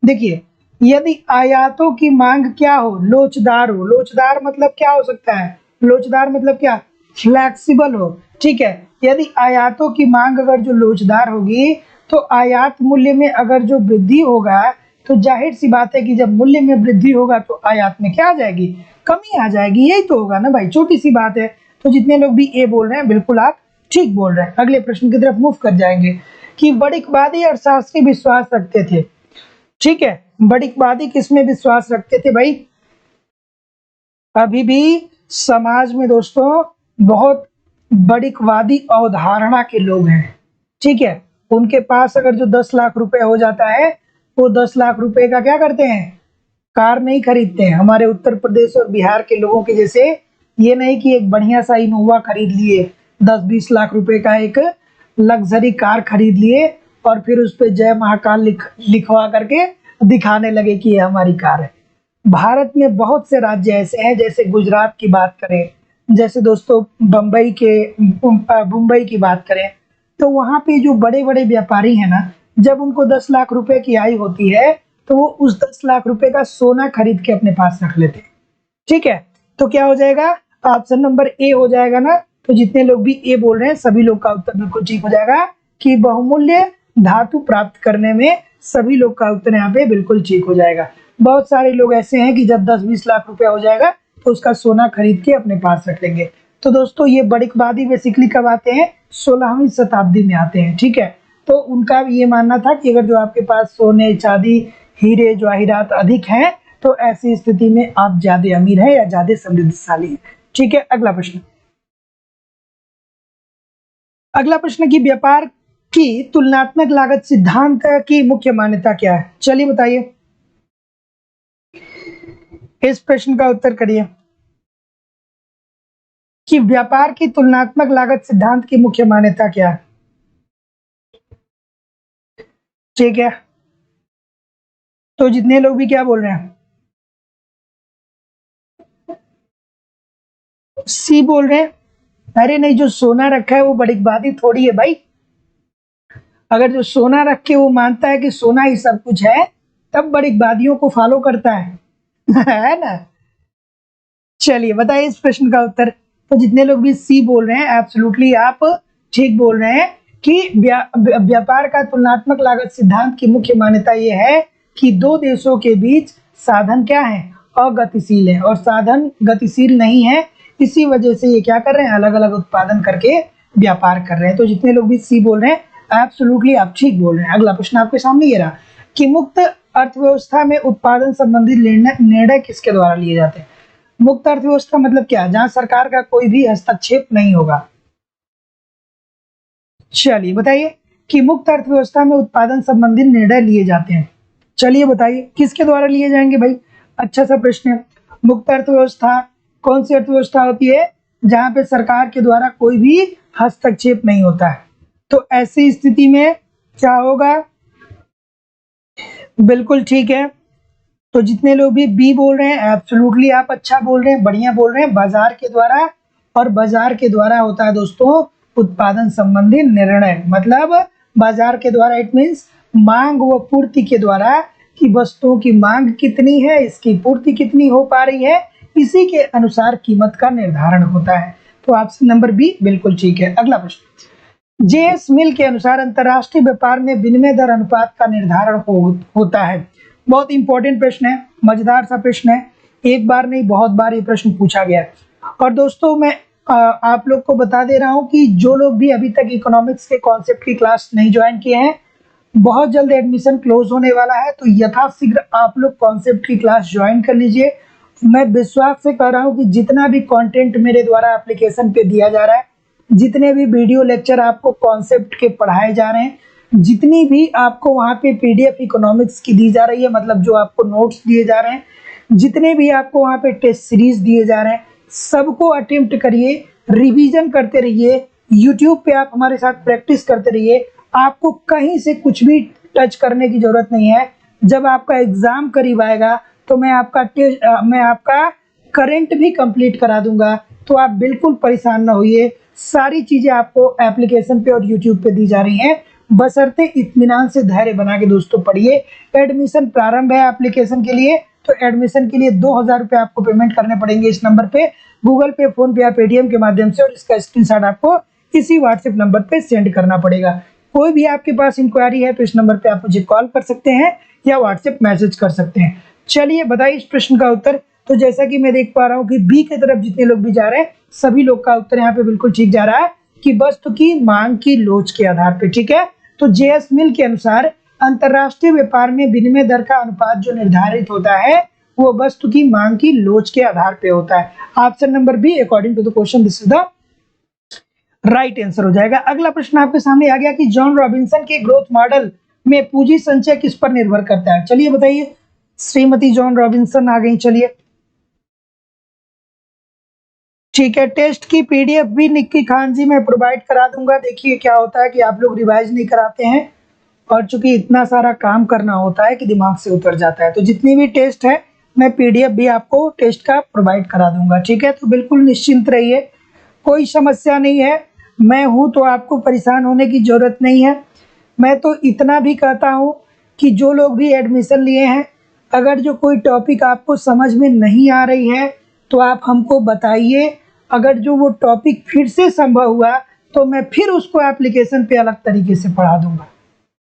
देखिए, यदि आयातों की मांग क्या हो? लोचदार हो। लोचदार मतलब क्या हो सकता है? लोचदार मतलब क्या? फ्लैक्सिबल हो। ठीक है, यदि आयातों की मांग अगर जो लोचदार होगी, तो आयात मूल्य में अगर जो वृद्धि होगा, तो जाहिर सी बात है कि जब मूल्य में वृद्धि होगा तो आयात में क्या आ जाएगी? कमी आ जाएगी। यही तो होगा ना भाई, छोटी सी बात है। तो जितने लोग भी ए बोल रहे हैं बिल्कुल आप ठीक बोल रहे हैं। अगले प्रश्न की तरफ मूव कर जाएंगे कि बड़िकवादी अर्थशास्त्री विश्वास रखते थे। ठीक है, बड़िकवादी किसमें विश्वास रखते थे भाई? अभी भी समाज में दोस्तों बहुत बड़िकवादी अवधारणा के लोग हैं। ठीक है, उनके पास अगर जो 10 लाख रुपए हो जाता है, वो 10 लाख रुपए का क्या करते हैं? कार नहीं खरीदते हैं। हमारे उत्तर प्रदेश और बिहार के लोगों के जैसे ये नहीं कि एक बढ़िया सा इनोवा खरीद लिए, 10-20 लाख रुपए का एक लग्जरी कार खरीद लिए और फिर उस पे जय महाकाल लिखवा करके दिखाने लगे कि ये हमारी कार है। भारत में बहुत से राज्य ऐसे हैं, जैसे गुजरात की बात करें, जैसे दोस्तों मुंबई की बात करें, तो वहाँ पे जो बड़े बड़े व्यापारी हैं ना, जब उनको 10 लाख रुपए की आय होती है, तो वो उस 10 लाख रुपए का सोना खरीद के अपने पास रख लेते हैं। ठीक है, तो क्या हो जाएगा? ऑप्शन नंबर ए हो जाएगा ना। तो जितने लोग भी ए बोल रहे हैं सभी लोग का उत्तर बिल्कुल ठीक हो जाएगा कि बहुमूल्य धातु प्राप्त करने में सभी लोग का उत्तर यहाँ पे बिल्कुल ठीक हो जाएगा। बहुत सारे लोग ऐसे हैं कि जब 10-20 लाख रुपया हो जाएगा तो उसका सोना खरीद के अपने पास रख लेंगे। तो दोस्तों ये बड़िकवादी बेसिकली कब आते हैं? 16वीं शताब्दी में आते हैं। ठीक है, तो उनका ये मानना था कि अगर जो आपके पास सोने, चांदी, हीरे, जवाहिरात अधिक हैं, तो ऐसी स्थिति में आप ज्यादा अमीर हैं या ज्यादा समृद्धशाली हैं। ठीक है, अगला प्रश्न अगला प्रश्न कि व्यापार की तुलनात्मक लागत सिद्धांत की मुख्य मान्यता क्या है? चलिए बताइए, इस प्रश्न का उत्तर करिए कि व्यापार की तुलनात्मक लागत सिद्धांत की मुख्य मान्यता क्या है? ठीक है, तो जितने लोग भी क्या बोल रहे हैं, सी बोल रहे हैं। अरे नहीं, जो सोना रखा है वो बड़ी बात ही थोड़ी है भाई। अगर जो सोना रख के वो मानता है कि सोना ही सब कुछ है, तब बड़ी बादियों को फॉलो करता है है ना। चलिए बताइए इस प्रश्न का उत्तर। तो जितने लोग भी सी बोल रहे हैं, एब्सोल्युटली आप ठीक बोल रहे हैं कि व्यापार का तुलनात्मक लागत सिद्धांत की मुख्य मान्यता ये है कि दो देशों के बीच साधन क्या है, अगतिशील है, और साधन गतिशील नहीं है, इसी वजह से ये क्या कर रहे हैं, अलग अलग उत्पादन करके व्यापार कर रहे हैं। तो जितने लोग भी सी बोल रहे हैं, एब्सोल्युटली आप ठीक बोल रहे हैं। अगला प्रश्न आपके सामने ये रहा कि मुक्त अर्थव्यवस्था में उत्पादन संबंधित निर्णय किसके द्वारा लिए जाते हैं? मुक्त अर्थव्यवस्था मतलब क्या? जहां सरकार का कोई भी हस्तक्षेप नहीं होगा। चलिए बताइए कि मुक्त अर्थव्यवस्था में उत्पादन संबंधी निर्णय लिए जाते हैं। चलिए बताइए किसके द्वारा लिए जाएंगे भाई? अच्छा सा प्रश्न है। मुक्त अर्थव्यवस्था कौन सी अर्थव्यवस्था होती है? जहां पे सरकार के द्वारा कोई भी हस्तक्षेप नहीं होता है। तो ऐसी स्थिति में क्या होगा? बिल्कुल ठीक है। तो जितने लोग भी बी बोल रहे हैं, एब्सोल्युटली आप अच्छा बोल रहे हैं, बढ़िया बोल रहे हैं, बाजार के द्वारा। और बाजार के द्वारा होता है दोस्तों उत्पादन संबंधी निर्णय, मतलब बाजार के द्वारा इट मीन्स मांग व पूर्ति के द्वारा, कि वस्तुओं की मांग कितनी है, इसकी पूर्ति कितनी हो पा रही है, इसी के अनुसार कीमत का निर्धारण होता है। तो ऑप्शन नंबर बी बिल्कुल ठीक है। अगला प्रश्न, जेएस मिल के अनुसार अंतरराष्ट्रीय व्यापार में विनिमय दर अनुपात का निर्धारण होता है। बहुत इंपॉर्टेंट प्रश्न है, मजेदार सा प्रश्न है, एक बार नहीं बहुत बार ये प्रश्न पूछा गया है। और दोस्तों मैं आप लोग को बता दे रहा हूँ कि जो लोग भी अभी तक इकोनॉमिक्स के कॉन्सेप्ट की क्लास नहीं ज्वाइन किए हैं, बहुत जल्द एडमिशन क्लोज होने वाला है, तो यथाशीघ्र आप लोग कॉन्सेप्ट की क्लास ज्वाइन कर लीजिए। मैं विश्वास से कह रहा हूँ कि जितना भी कंटेंट मेरे द्वारा एप्लीकेशन पे दिया जा रहा है, जितने भी वीडियो लेक्चर आपको कॉन्सेप्ट के पढ़ाए जा रहे हैं, जितनी भी आपको वहाँ पे पीडीएफ इकोनॉमिक्स की दी जा रही है, मतलब जो आपको नोट्स दिए जा रहे हैं, जितने भी आपको वहाँ पे टेस्ट सीरीज दिए जा रहे हैं, सबको अटेम्प्ट करिए, रिवीजन करते रहिए, यूट्यूब पे आप हमारे साथ प्रैक्टिस करते रहिए। आपको कहीं से कुछ भी टच करने की जरूरत नहीं है। जब आपका एग्जाम करीब आएगा तो मैं आपका करंट भी कंप्लीट करा दूंगा, तो आप बिल्कुल परेशान ना होइए। सारी चीजें आपको एप्लीकेशन पे और यूट्यूब पे दी जा रही हैं, बशर्ते इत्मीनान से धैर्य बना के दोस्तों पढ़िए। एडमिशन प्रारंभ है एप्लीकेशन के लिए, तो एडमिशन के लिए 2000 रुपये आपको पेमेंट करने पड़ेंगे इस नंबर पे, गूगल पे, फोन पे या पेटीएम के माध्यम से, और इसका स्क्रीनशॉट आपको इसी व्हाट्सएप नंबर पे सेंड करना पड़ेगा। कोई भी आपके पास इंक्वायरी है तो इस नंबर पे आप मुझे कॉल कर सकते हैं या व्हाट्सएप मैसेज कर सकते हैं। चलिए बताइए इस प्रश्न का उत्तर। तो जैसा कि मैं देख पा रहा हूँ कि बी की तरफ जितने लोग भी जा रहे हैं, सभी लोग का उत्तर यहाँ पे बिल्कुल ठीक जा रहा है कि वस्तु की मांग की लोच के आधार पे। ठीक है, तो जेएस मिल के अनुसार अंतरराष्ट्रीय व्यापार में विनिमय दर का अनुपात जो निर्धारित होता है वो वस्तु की मांग की लोच के आधार पे होता है। Option number B according to the question this is the right answer हो जाएगा। अगला प्रश्न आपके सामने आ गया कि जॉन रॉबिन्सन के ग्रोथ मॉडल में पूंजी संचय किस पर निर्भर करता है? चलिए बताइए, श्रीमती जॉन रॉबिन्सन आ गई। चलिए ठीक है, टेस्ट की पीडीएफ भी निक्की खान जी मैं प्रोवाइड करा दूंगा। देखिए क्या होता है कि आप लोग रिवाइज नहीं कराते हैं, और चूंकि इतना सारा काम करना होता है कि दिमाग से उतर जाता है, तो जितनी भी टेस्ट है मैं पीडीएफ भी आपको टेस्ट का प्रोवाइड करा दूंगा। ठीक है, तो बिल्कुल निश्चिंत रहिए, कोई समस्या नहीं है। मैं हूं तो आपको परेशान होने की जरूरत नहीं है। मैं तो इतना भी कहता हूं कि जो लोग भी एडमिशन लिए हैं, अगर जो कोई टॉपिक आपको समझ में नहीं आ रही है तो आप हमको बताइए। अगर जो वो टॉपिक फिर से संभव हुआ तो मैं फिर उसको एप्लीकेशन पे अलग तरीके से पढ़ा दूंगा,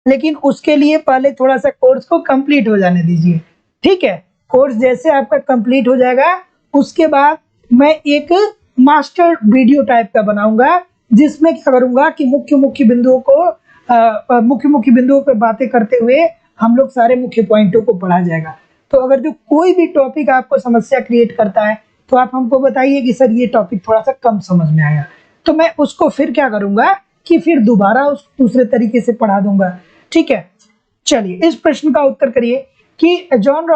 लेकिन उसके लिए पहले थोड़ा सा कोर्स को कंप्लीट हो जाने दीजिए। ठीक है, कोर्स जैसे आपका कंप्लीट हो जाएगा उसके बाद मैं एक मास्टर वीडियो टाइप का बनाऊंगा, जिसमें क्या करूंगा कि मुख्य मुख्य बिंदुओं पे बातें करते हुए हम लोग सारे मुख्य पॉइंटों को पढ़ा जाएगा। तो अगर जो कोई भी टॉपिक आपको समस्या क्रिएट करता है तो आप हमको बताइए कि सर ये टॉपिक थोड़ा सा कम समझ में आया, तो मैं उसको फिर क्या करूंगा कि फिर दोबारा उसको दूसरे तरीके से पढ़ा दूंगा। ठीक है, चलिए इस प्रश्न का उत्तर करिए कि जॉन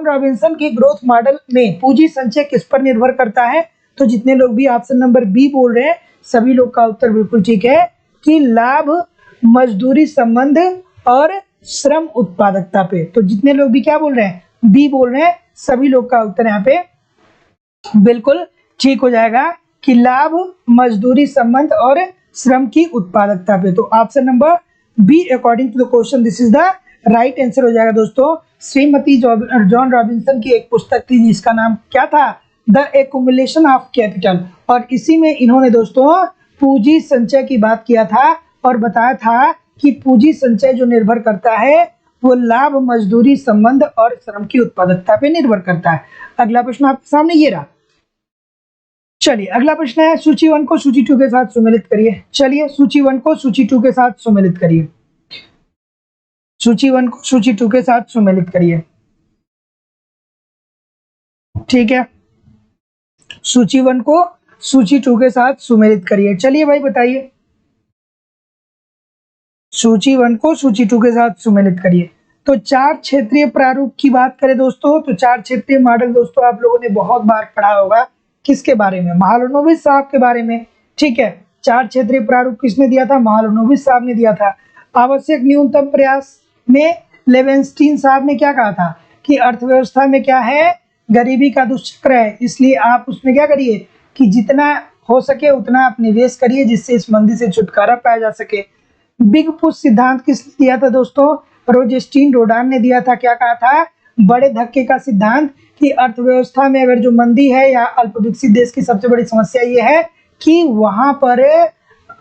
रॉबिन्सन की ग्रोथ मॉडल में पूंजी संचय किस पर निर्भर करता है। तो जितने लोग भी ऑप्शन नंबर बी बोल रहे हैं सभी लोग का उत्तर बिल्कुल ठीक है कि लाभ, मजदूरी संबंध और श्रम उत्पादकता पे। तो जितने लोग भी क्या बोल रहे हैं, बी बोल रहे हैं, सभी लोग का उत्तर यहाँ पे बिल्कुल ठीक हो जाएगा कि लाभ, मजदूरी संबंध और श्रम की उत्पादकता पे। तो option number B according to the question this is the right answer हो जाएगा। दोस्तों श्रीमती जॉन रॉबिन्सन की एक पुस्तक थी जिसका नाम क्या था, द एक्युमुलेशन ऑफ कैपिटल, और इसी में इन्होंने दोस्तों पूंजी संचय की बात किया था और बताया था कि पूंजी संचय जो निर्भर करता है वो लाभ, मजदूरी संबंध और श्रम की उत्पादकता पे निर्भर करता है। अगला प्रश्न आपके सामने ये रहा। चलिए अगला प्रश्न है, सूची 1 को सूची 2 के साथ सुमेलित करिए। चलिए सूची 1 को सूची 2 के साथ सुमेलित करिए। सूची 1 को सूची 2 के साथ सुमेलित करिए। ठीक है, सूची 1 को सूची 2 के साथ सुमेलित करिए। चलिए भाई बताइए, सूची 1 को सूची 2 के साथ सुमेलित करिए। तो 4 क्षेत्रीय प्रारूप की बात करें दोस्तों, तो 4 क्षेत्रीय मॉडल दोस्तों आप लोगों ने बहुत बार पढ़ा होगा। किसके बारे में, महालनोबिस साहब के बारे में। ठीक है, 4 क्षेत्रीय प्रारूप किसने दिया था, महालनोबिस साहब ने दिया था। आवश्यक न्यूनतम प्रयास में लेवेंस्टीन साहब ने क्या कहा था कि अर्थव्यवस्था में क्या है, गरीबी का दुष्चक्र है, इसलिए आप उसमें क्या करिए कि जितना हो सके उतना आप निवेश करिए जिससे इस मंदी से छुटकारा पाया जा सके। बिग पुश सिद्धांत किसने दिया था दोस्तों, रोजेस्टीन रोडान ने दिया था। क्या कहा था, बड़े धक्के का सिद्धांत, कि अर्थव्यवस्था में अगर जो मंदी है या अल्प विकसित देश की सबसे बड़ी समस्या ये है कि वहां पर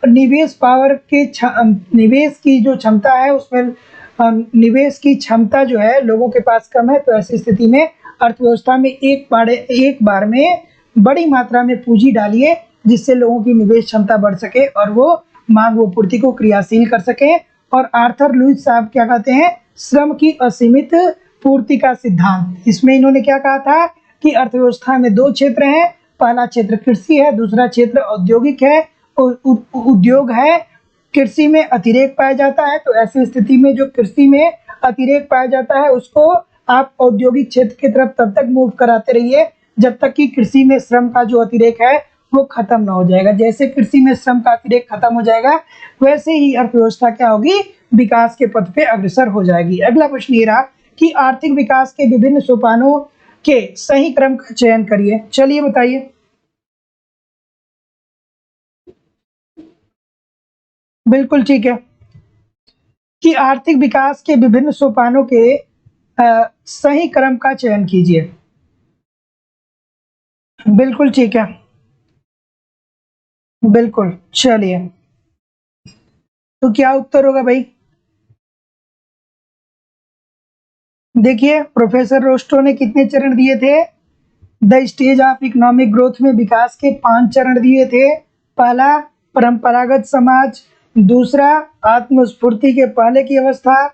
निवेश पावर के निवेश की जो क्षमता है उसमें निवेश की क्षमता जो है लोगों के पास कम है। तो ऐसी स्थिति में अर्थव्यवस्था में एक बार में बड़ी मात्रा में पूंजी डालिए जिससे लोगों की निवेश क्षमता बढ़ सके और वो मांग व पूर्ति को क्रियाशील कर सके। और आर्थर लुईस साहब क्या कहते हैं, श्रम की असीमित पूर्ति का सिद्धांत। इसमें इन्होंने क्या कहा था कि अर्थव्यवस्था में 2 क्षेत्र हैं, पहला क्षेत्र कृषि है, दूसरा क्षेत्र औद्योगिक है। उद्योग है, कृषि में अतिरेक पाया जाता है, तो ऐसी स्थिति में जो कृषि में अतिरेक पाया जाता है उसको आप औद्योगिक क्षेत्र की तरफ तब तक मूव कराते रहिए जब तक कि कृषि में श्रम का जो अतिरेक है वो खत्म ना हो जाएगा। जैसे कृषि में श्रम का अतिरेक खत्म हो जाएगा वैसे ही अर्थव्यवस्था क्या होगी, विकास के पथ पे अग्रसर हो जाएगी। अगला प्रश्न ये रहा कि आर्थिक विकास के विभिन्न सोपानों के सही क्रम का चयन करिए। चलिए बताइए, बिल्कुल ठीक है कि आर्थिक विकास के विभिन्न सोपानों के सही क्रम का चयन कीजिए। बिल्कुल ठीक है, बिल्कुल। चलिए तो क्या उत्तर होगा भाई, देखिए प्रोफेसर रोस्टो ने कितने चरण दिए थे, the stage of economic growth में विकास के 5 चरण दिए थे। पहला परंपरागत समाज, दूसरा आत्मस्फूर्ति के पहले की अवस्था,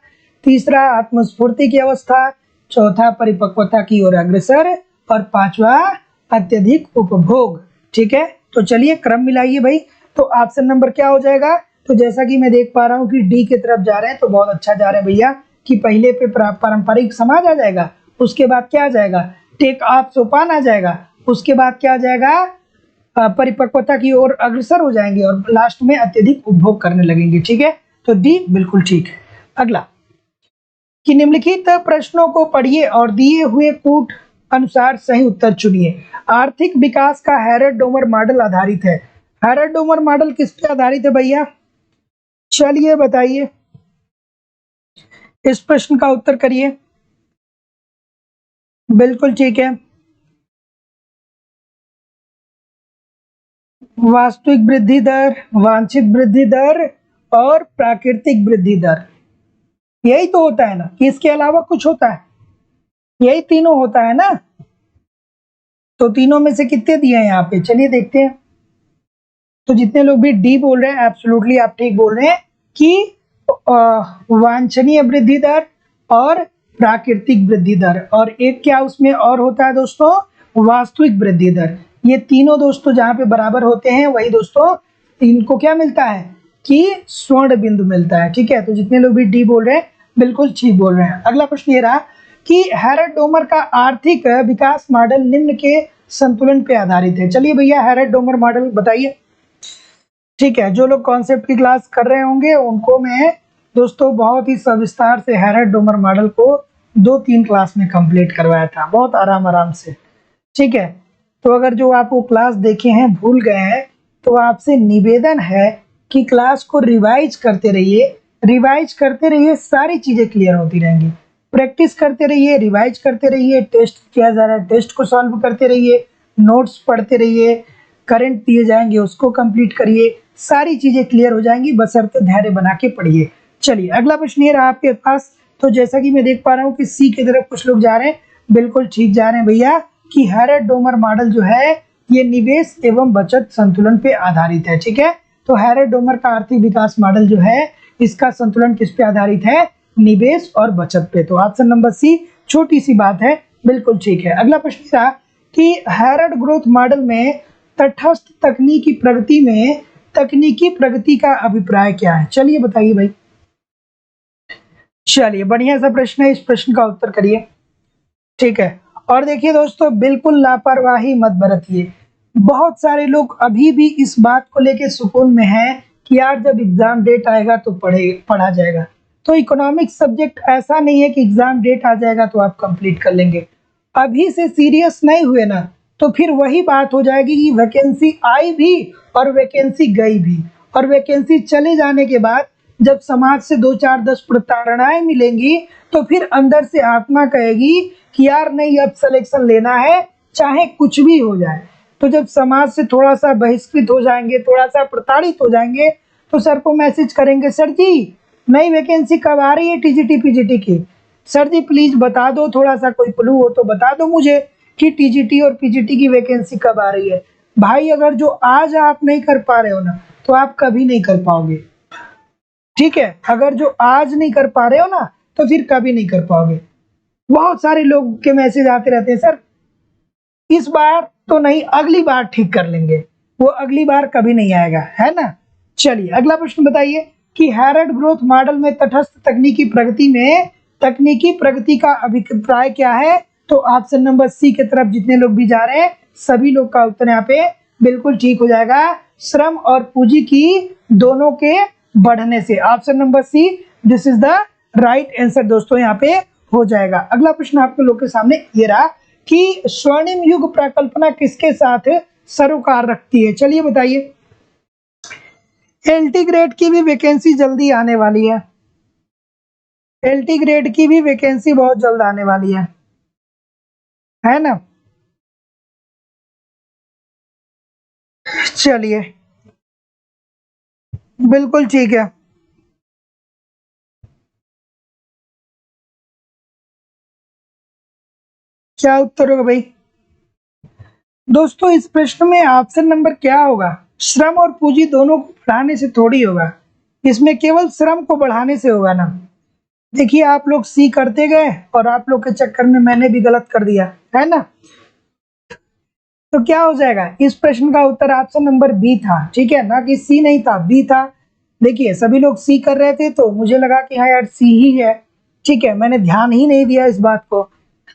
तीसरा आत्मस्फूर्ति की अवस्था, चौथा परिपक्वता की ओर अग्रसर और 5वां अत्यधिक उपभोग। ठीक है, तो चलिए क्रम मिलाइए भाई। तो ऑप्शन नंबर क्या हो जाएगा, तो जैसा कि मैं देख पा रहा हूँ कि डी की तरफ जा रहे हैं, तो बहुत अच्छा जा रहे हैं भैया कि पहले पे पारंपरिक समाज आ जाएगा, उसके बाद क्या आ जाएगा, टेक ऑफ सोपान आ जाएगा, उसके बाद क्या आ जाएगा, परिपक्वता की ओर अग्रसर हो जाएंगे और लास्ट में अत्यधिक उपभोग करने लगेंगे। ठीक है, तो डी बिल्कुल ठीक है। अगला कि निम्नलिखित प्रश्नों को पढ़िए और दिए हुए कूट अनुसार सही उत्तर चुनिए। आर्थिक विकास का हैरड-डोमर मॉडल आधारित है। हैरड-डोमर मॉडल किस पे आधारित है भैया, चलिए बताइए, इस प्रश्न का उत्तर करिए। बिल्कुल ठीक है, वास्तविक वृद्धि दर, वांछित वृद्धि दर और प्राकृतिक वृद्धि दर, यही तो होता है ना, कि इसके अलावा कुछ होता है, यही तीनों होता है ना। तो तीनों में से कितने दिए हैं यहाँ पे, चलिए देखते हैं। तो जितने लोग भी डी बोल रहे हैं एब्सोल्युटली आप ठीक बोल रहे हैं कि वांछनीय वृद्धि दर और प्राकृतिक वृद्धि दर, और एक क्या उसमें और होता है दोस्तों, वास्तविक वृद्धि दर। ये तीनों दोस्तों जहाँ पे बराबर होते हैं वही दोस्तों इनको क्या मिलता है, कि स्वर्ण बिंदु मिलता है। ठीक है, तो जितने लोग भी डी बोल रहे हैं बिल्कुल ठीक बोल रहे हैं। अगला प्रश्न ये रहा कि हैरल्ड डोमर का आर्थिक विकास मॉडल निम्न के संतुलन पे आधारित है। चलिए भैया हैरल्ड डोमर मॉडल बताइए। ठीक है, जो लोग कॉन्सेप्ट की क्लास कर रहे होंगे उनको मैं दोस्तों बहुत ही सविस्तार से हैरल्ड डोमर मॉडल को 2-3 क्लास में कंप्लीट करवाया था, बहुत आराम से। ठीक है, तो अगर जो आप वो क्लास देखे हैं भूल गए हैं तो आपसे निवेदन है कि क्लास को रिवाइज करते रहिए, सारी चीजें क्लियर होती रहेंगी। प्रैक्टिस करते रहिए, रिवाइज करते रहिए, टेस्ट किया जा रहा है टेस्ट को सॉल्व करते रहिए, नोट्स पढ़ते रहिए, करंट दिए जाएंगे उसको कंप्लीट करिए, सारी चीजें क्लियर हो जाएंगी, बशर्ते धैर्य बना के पढ़िए। चलिए अगला प्रश्न ये रहा आपके पास। तो जैसा कि मैं देख पा रहा हूँ कि सी की तरफ कुछ लोग जा रहे हैं, बिल्कुल ठीक जा रहे हैं भैया, कि हैरल्ड डोमर मॉडल जो है ये निवेश एवं बचत संतुलन पे आधारित है। ठीक है, तो हैरल्ड डोमर का आर्थिक विकास मॉडल जो है इसका संतुलन किस पे आधारित है? निवेश और बचत पे। तो ऑप्शन नंबर सी छोटी सी बात है, बिल्कुल ठीक है। अगला प्रश्न था कि हैरल्ड ग्रोथ मॉडल में तटस्थ तकनीकी प्रगति का अभिप्राय क्या है? चलिए बताइए भाई। चलिए बढ़िया सा प्रश्न है, इस प्रश्न का उत्तर करिए। ठीक है, और देखिए दोस्तों बिल्कुल लापरवाही मत बरतिए। बहुत सारे लोग अभी भी इस बात को लेके सुकून में हैं कि यार जब एग्जाम डेट आएगा तो पढ़ा जाएगा। तो इकोनॉमिक्स सब्जेक्ट ऐसा नहीं है कि एग्जाम डेट आ जाएगा तो आप कंप्लीट कर लेंगे। अभी से सीरियस नहीं हुए ना तो फिर वही बात हो जाएगी कि वैकेंसी आई भी और वैकेंसी गई भी, और वैकेंसी चले जाने के बाद जब समाज से 2-4-10 प्रताड़नाएं मिलेंगी तो फिर अंदर से आत्मा कहेगी कि यार नहीं अब सिलेक्शन लेना है चाहे कुछ भी हो जाए। तो जब समाज से थोड़ा सा बहिष्कृत हो जाएंगे, थोड़ा सा प्रताड़ित हो जाएंगे, तो सर को मैसेज करेंगे, सर जी नई वैकेंसी कब आ रही है टीजीटी पीजीटी की, सर जी प्लीज बता दो, थोड़ा सा कोई क्लू हो तो बता दो मुझे कि टीजीटी और पीजीटी की वैकेंसी कब आ रही है। भाई अगर जो आज आप नहीं कर पा रहे हो ना तो आप कभी नहीं कर पाओगे। ठीक है, अगर जो आज नहीं कर पा रहे हो ना तो फिर कभी नहीं कर पाओगे। बहुत सारे लोग के मैसेज आते रहते हैं, सर इस बार तो नहीं अगली बार ठीक कर लेंगे, वो अगली बार कभी नहीं आएगा, है ना। चलिए अगला प्रश्न बताइए कि हैरल्ड ग्रोथ मॉडल में तटस्थ तकनीकी प्रगति का अभिप्राय क्या है? तो ऑप्शन नंबर सी की तरफ जितने लोग भी जा रहे हैं सभी लोग का उत्तर यहाँ पे बिल्कुल ठीक हो जाएगा, श्रम और पूंजी की दोनों के बढ़ने से। Option number C this is the right answer दोस्तों, यहाँ पे हो जाएगा। अगला प्रश्न आपके लोग के सामने ये रहा कि स्वर्णिम युग परिकल्पना किसके साथ सरोकार रखती है? चलिए बताइए। एलटी ग्रेड की भी वैकेंसी जल्दी आने वाली है, एलटी ग्रेड की भी वैकेंसी बहुत जल्द आने वाली है ना। चलिए बिल्कुल ठीक है। क्या उत्तर होगा भाई? दोस्तों इस प्रश्न में ऑप्शन नंबर क्या होगा? श्रम और पूंजी दोनों को बढ़ाने से थोड़ी होगा, इसमें केवल श्रम को बढ़ाने से होगा ना। देखिए आप लोग सी करते गए और आप लोग के चक्कर में मैंने भी गलत कर दिया, है ना। तो क्या हो जाएगा? इस प्रश्न का उत्तर ऑप्शन नंबर बी था। ठीक है ना, कि सी नहीं था, बी था। देखिए सभी लोग सी कर रहे थे तो मुझे लगा कि हाँ यार सी ही है। ठीक है, मैंने ध्यान ही नहीं दिया इस बात को।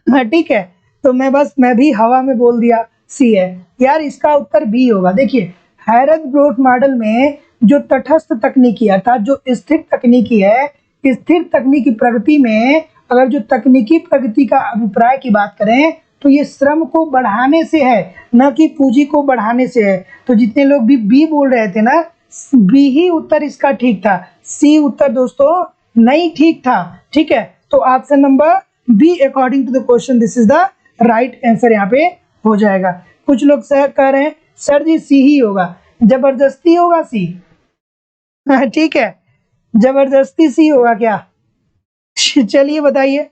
हाँ ठीक है, तो मैं भी हवा में बोल दिया सी है यार, इसका उत्तर बी होगा। देखिए हैरल्ड ग्रोथ मॉडल में जो तटस्थ तकनीकी अर्थात जो स्थिर तकनीकी है, स्थिर तकनीकी प्रगति में अगर जो तकनीकी प्रगति का अभिप्राय की बात करें तो ये श्रम को बढ़ाने से है, न कि पूंजी को बढ़ाने से है। तो जितने लोग भी बी बोल रहे थे ना, बी ही उत्तर इसका ठीक था, सी उत्तर दोस्तों नहीं ठीक था। ठीक है, तो option number B according to the question this is the right answer यहाँ पे हो जाएगा। कुछ लोग सर कह रहे हैं सर जी सी ही होगा, जबरदस्ती होगा सी। ठीक है, जबरदस्ती सी होगा क्या? चलिए बताइए,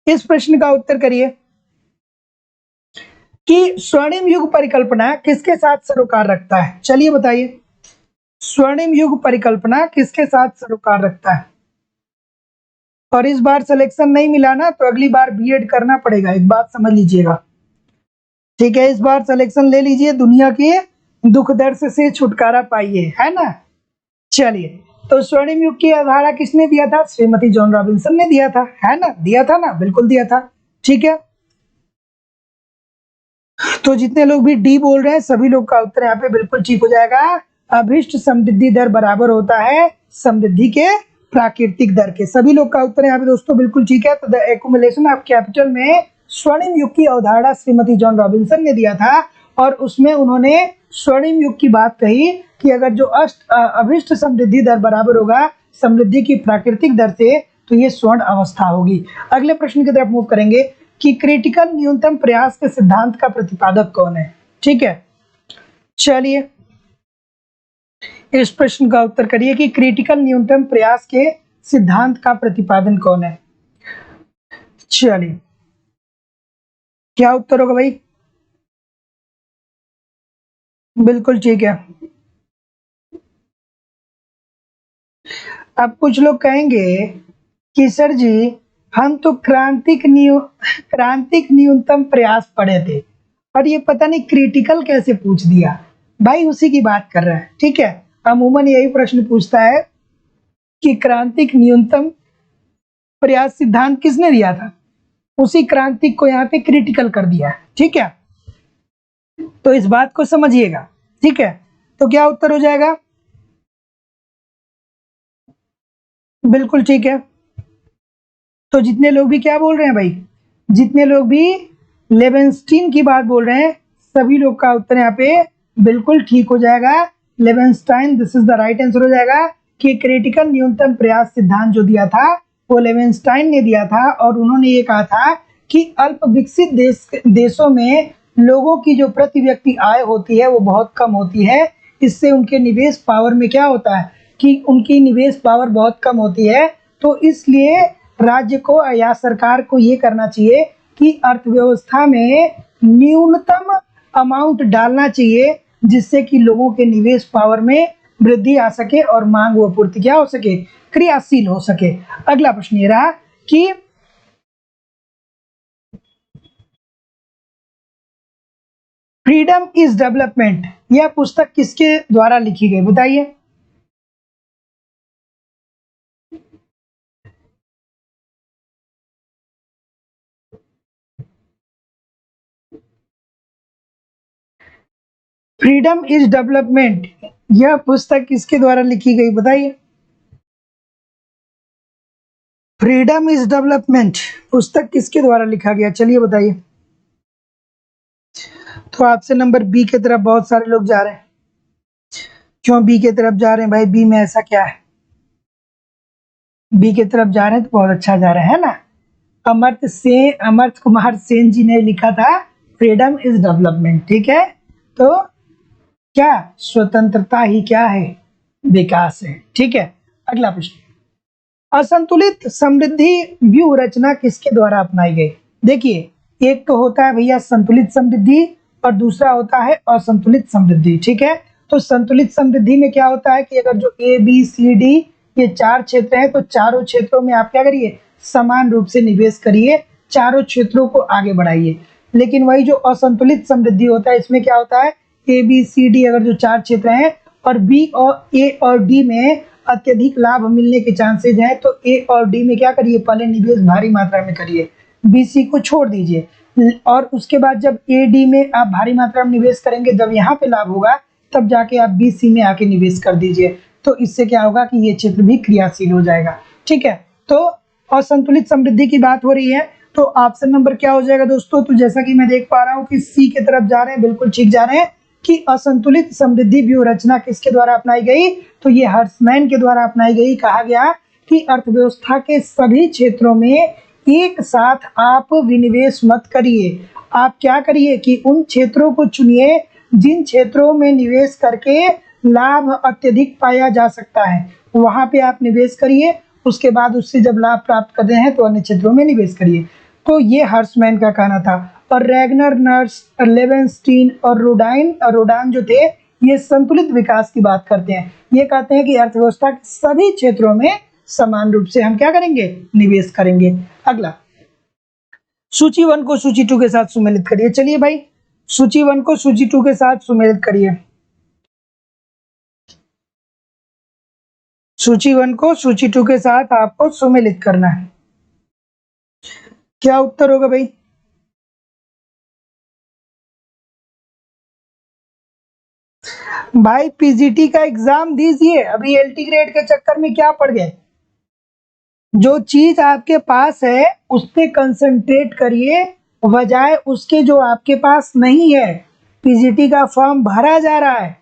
इस प्रश्न का उत्तर करिए कि स्वर्णिम युग परिकल्पना किसके साथ सरोकार रखता है? चलिए बताइए, स्वर्णिम युग परिकल्पना किसके साथ सरोकार रखता है? और इस बार सिलेक्शन नहीं मिला ना तो अगली बार बीएड करना पड़ेगा, एक बात समझ लीजिएगा। ठीक है, इस बार सिलेक्शन ले लीजिए, दुनिया के दुख दर्द से छुटकारा पाइए, है ना। चलिए, तो स्वर्णिम युग की अवधारणा किसने दिया था? श्रीमती जॉन रॉबिन्सन ने दिया था, है ना? दिया था ना, बिल्कुल दिया था। ठीक है, तो जितने लोग भी डी बोल रहे हैं सभी लोग का उत्तर यहाँ पे बिल्कुल ठीक हो जाएगा। अभिष्ट समृद्धि दर बराबर होता है समृद्धि के प्राकृतिक दर के। सभी लोग का उत्तर यहाँ पे दोस्तों बिल्कुल ठीक है। तो द एक्युमुलेशन ऑफ कैपिटल में स्वर्णिम युग की अवधारणा श्रीमती जॉन रॉबिन्सन ने दिया था और उसमें उन्होंने स्वर्णिम युग की बात कही कि अगर जो अभिष्ट समृद्धि दर बराबर होगा समृद्धि की प्राकृतिक दर से तो ये स्वर्ण अवस्था होगी। अगले प्रश्न की तरफ मूव करेंगे कि क्रिटिकल न्यूनतम प्रयास के सिद्धांत का प्रतिपादक कौन है? ठीक है, चलिए इस प्रश्न का उत्तर करिए कि क्रिटिकल न्यूनतम प्रयास के सिद्धांत का प्रतिपादन कौन है? चलिए, क्या उत्तर होगा भाई? बिल्कुल ठीक है। अब कुछ लोग कहेंगे कि सर जी हम तो क्रांतिक न्यूनतम प्रयास पढ़े थे और ये पता नहीं क्रिटिकल कैसे पूछ दिया। भाई उसी की बात कर रहे हैं। ठीक है, अमूमन यही प्रश्न पूछता है कि क्रांतिक न्यूनतम प्रयास सिद्धांत किसने दिया था, उसी क्रांतिक को यहाँ पे क्रिटिकल कर दिया है। ठीक है, तो इस बात को समझिएगा। ठीक है, तो क्या उत्तर हो जाएगा? बिल्कुल ठीक है। तो जितने लोग भी क्या बोल रहे हैं भाई, जितने लोग भी लेवेंस्टीन की बात बोल रहे हैं सभी लोग का उत्तर यहाँ पे बिल्कुल ठीक हो जाएगा। Levenshtein, this is the right answer हो जाएगा कि क्रिटिकल न्यूनतम प्रयास सिद्धांत जो दिया था वो लेवेंस्टाइन ने दिया था और उन्होंने ये कहा था कि अल्प विकसित देशों में लोगों की जो प्रति व्यक्ति आय होती है वो बहुत कम होती है। इससे उनके निवेश पावर में क्या होता है कि उनकी निवेश पावर बहुत कम होती है। तो इसलिए राज्य को या सरकार को ये करना चाहिए कि अर्थव्यवस्था में न्यूनतम अमाउंट डालना चाहिए जिससे कि लोगों के निवेश पावर में वृद्धि आ सके और मांग व पूर्ति क्या हो सके, क्रियाशील हो सके। अगला प्रश्न ये रहा कि फ्रीडम इज डेवलपमेंट यह पुस्तक किसके द्वारा लिखी गई बताइए? फ्रीडम इज डेवलपमेंट यह पुस्तक किसके द्वारा लिखी गई बताइए? फ्रीडम इज डेवलपमेंट पुस्तक किसके द्वारा लिखा गया, चलिए बताइए। तो आपसे नंबर बी की तरफ बहुत सारे लोग जा रहे हैं। क्यों बी की तरफ जा रहे हैं भाई? बी में ऐसा क्या है? बी की तरफ जा रहे हैं तो बहुत अच्छा जा रहे हैं ना। अमर्त्य कुमार सेन जी ने लिखा था फ्रीडम इज डेवलपमेंट। ठीक है, तो क्या स्वतंत्रता ही क्या है? विकास है। ठीक है, अगला प्रश्न, असंतुलित समृद्धि व्यूह रचना किसके द्वारा अपनाई गई? देखिए, एक तो होता है भैया संतुलित समृद्धि और दूसरा होता है असंतुलित समृद्धि। ठीक है, तो संतुलित समृद्धि में क्या होता है कि अगर जो ए बी सी डी ये चार क्षेत्र हैं तो चारों क्षेत्रों में आप क्या करिए, समान रूप से निवेश करिए, चारों क्षेत्रों को आगे बढ़ाइए। लेकिन वही जो असंतुलित समृद्धि होता है इसमें क्या होता है, ए बी सी डी अगर जो चार क्षेत्र हैं और बी और ए और डी में अत्यधिक लाभ मिलने के चांसेज हैं तो ए और डी में क्या करिए, पहले निवेश भारी मात्रा में करिए, बी सी को छोड़ दीजिए और उसके बाद जब ए डी में आप भारी मात्रा में निवेश करेंगे जब यहाँ पे लाभ होगा तब जाके आप बी सी में आके निवेश कर दीजिए। तो इससे क्या होगा कि ये क्षेत्र भी क्रियाशील हो जाएगा। ठीक है, तो असंतुलित समृद्धि की बात हो रही है तो ऑप्शन नंबर क्या हो जाएगा दोस्तों? तो जैसा कि मैं देख पा रहा हूँ कि सी की तरफ जा रहे हैं, बिल्कुल ठीक जा रहे हैं कि असंतुलित समृद्धि व्यूह रचना किसके द्वारा अपनाई गई? तो ये हर्समैन के द्वारा अपनाई गई। कहा गया कि अर्थव्यवस्था के सभी क्षेत्रों में एक साथ आप विनिवेश मत करिए, आप क्या करिए कि उन क्षेत्रों को चुनिए जिन क्षेत्रों में निवेश करके लाभ अत्यधिक पाया जा सकता है, वहां पे आप निवेश करिए, उसके बाद उससे जब लाभ प्राप्त करते हैं तो अन्य क्षेत्रों में निवेश करिए। तो ये हर्समैन का कहना था। और रैगनर, नर्स, लेवेंस्टीन और रोडान जो थे ये संतुलित विकास की बात करते हैं। ये कहते हैं कि अर्थव्यवस्था के सभी क्षेत्रों में समान रूप से हम क्या करेंगे, निवेश करेंगे। अगला, सूची 1 को सूची 2 के साथ सुमेलित करिए। चलिए भाई, सूची 1 को सूची 2 के साथ सुमेलित करिए। सूची 1 को सूची 2 के साथ आपको सुमेलित करना है। क्या उत्तर होगा भाई? भाई पीजीटी का एग्जाम दीजिए, अभी एलटी ग्रेड के चक्कर में क्या पड़ गए? जो चीज आपके पास है उस पे कंसंट्रेट करिए, बजाय उसके जो आपके पास नहीं है। पीजीटी का फॉर्म भरा जा रहा है,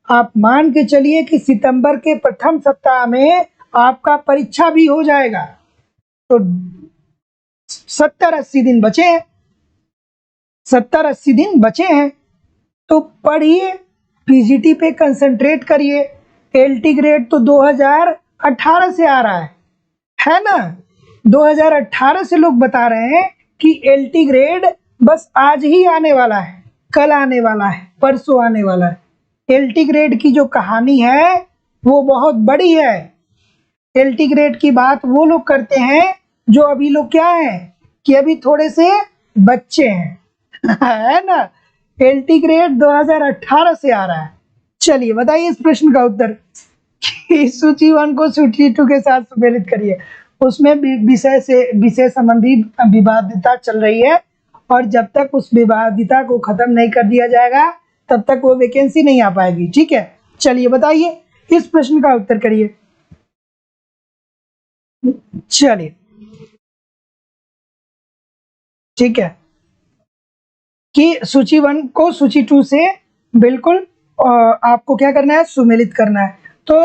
आप मान के चलिए कि सितंबर के प्रथम सप्ताह में आपका परीक्षा भी हो जाएगा। तो 70-80 दिन बचे हैं, 70-80 दिन बचे हैं, तो पढ़िए, पीजीटी पे कंसंट्रेट करिए। एलटी ग्रेड तो 2018 से आ रहा है ना? 2018 से लोग बता रहे हैं कि एलटी ग्रेड बस आज ही आने वाला है, कल आने वाला है, परसों आने वाला है। एलटी ग्रेड की जो कहानी है वो बहुत बड़ी है। एलटी ग्रेड की बात वो लोग करते हैं जो अभी लोग क्या है कि अभी थोड़े से बच्चे हैं है ना? एलटी ग्रेड 2018 से आ रहा है। चलिए बताइए इस प्रश्न का उत्तर कि सूची 1 को सूची 2 के साथ सुमेलित करिए। उसमें विषय संबंधी विवादिता चल रही है, और जब तक उस विवादिता को खत्म नहीं कर दिया जाएगा तब तक वो वैकेंसी नहीं आ पाएगी। ठीक है, चलिए बताइए इस प्रश्न का उत्तर करिए। चलिए ठीक है कि सूची 1 को सूची 2 से बिल्कुल आपको क्या करना है, सुमेलित करना है। तो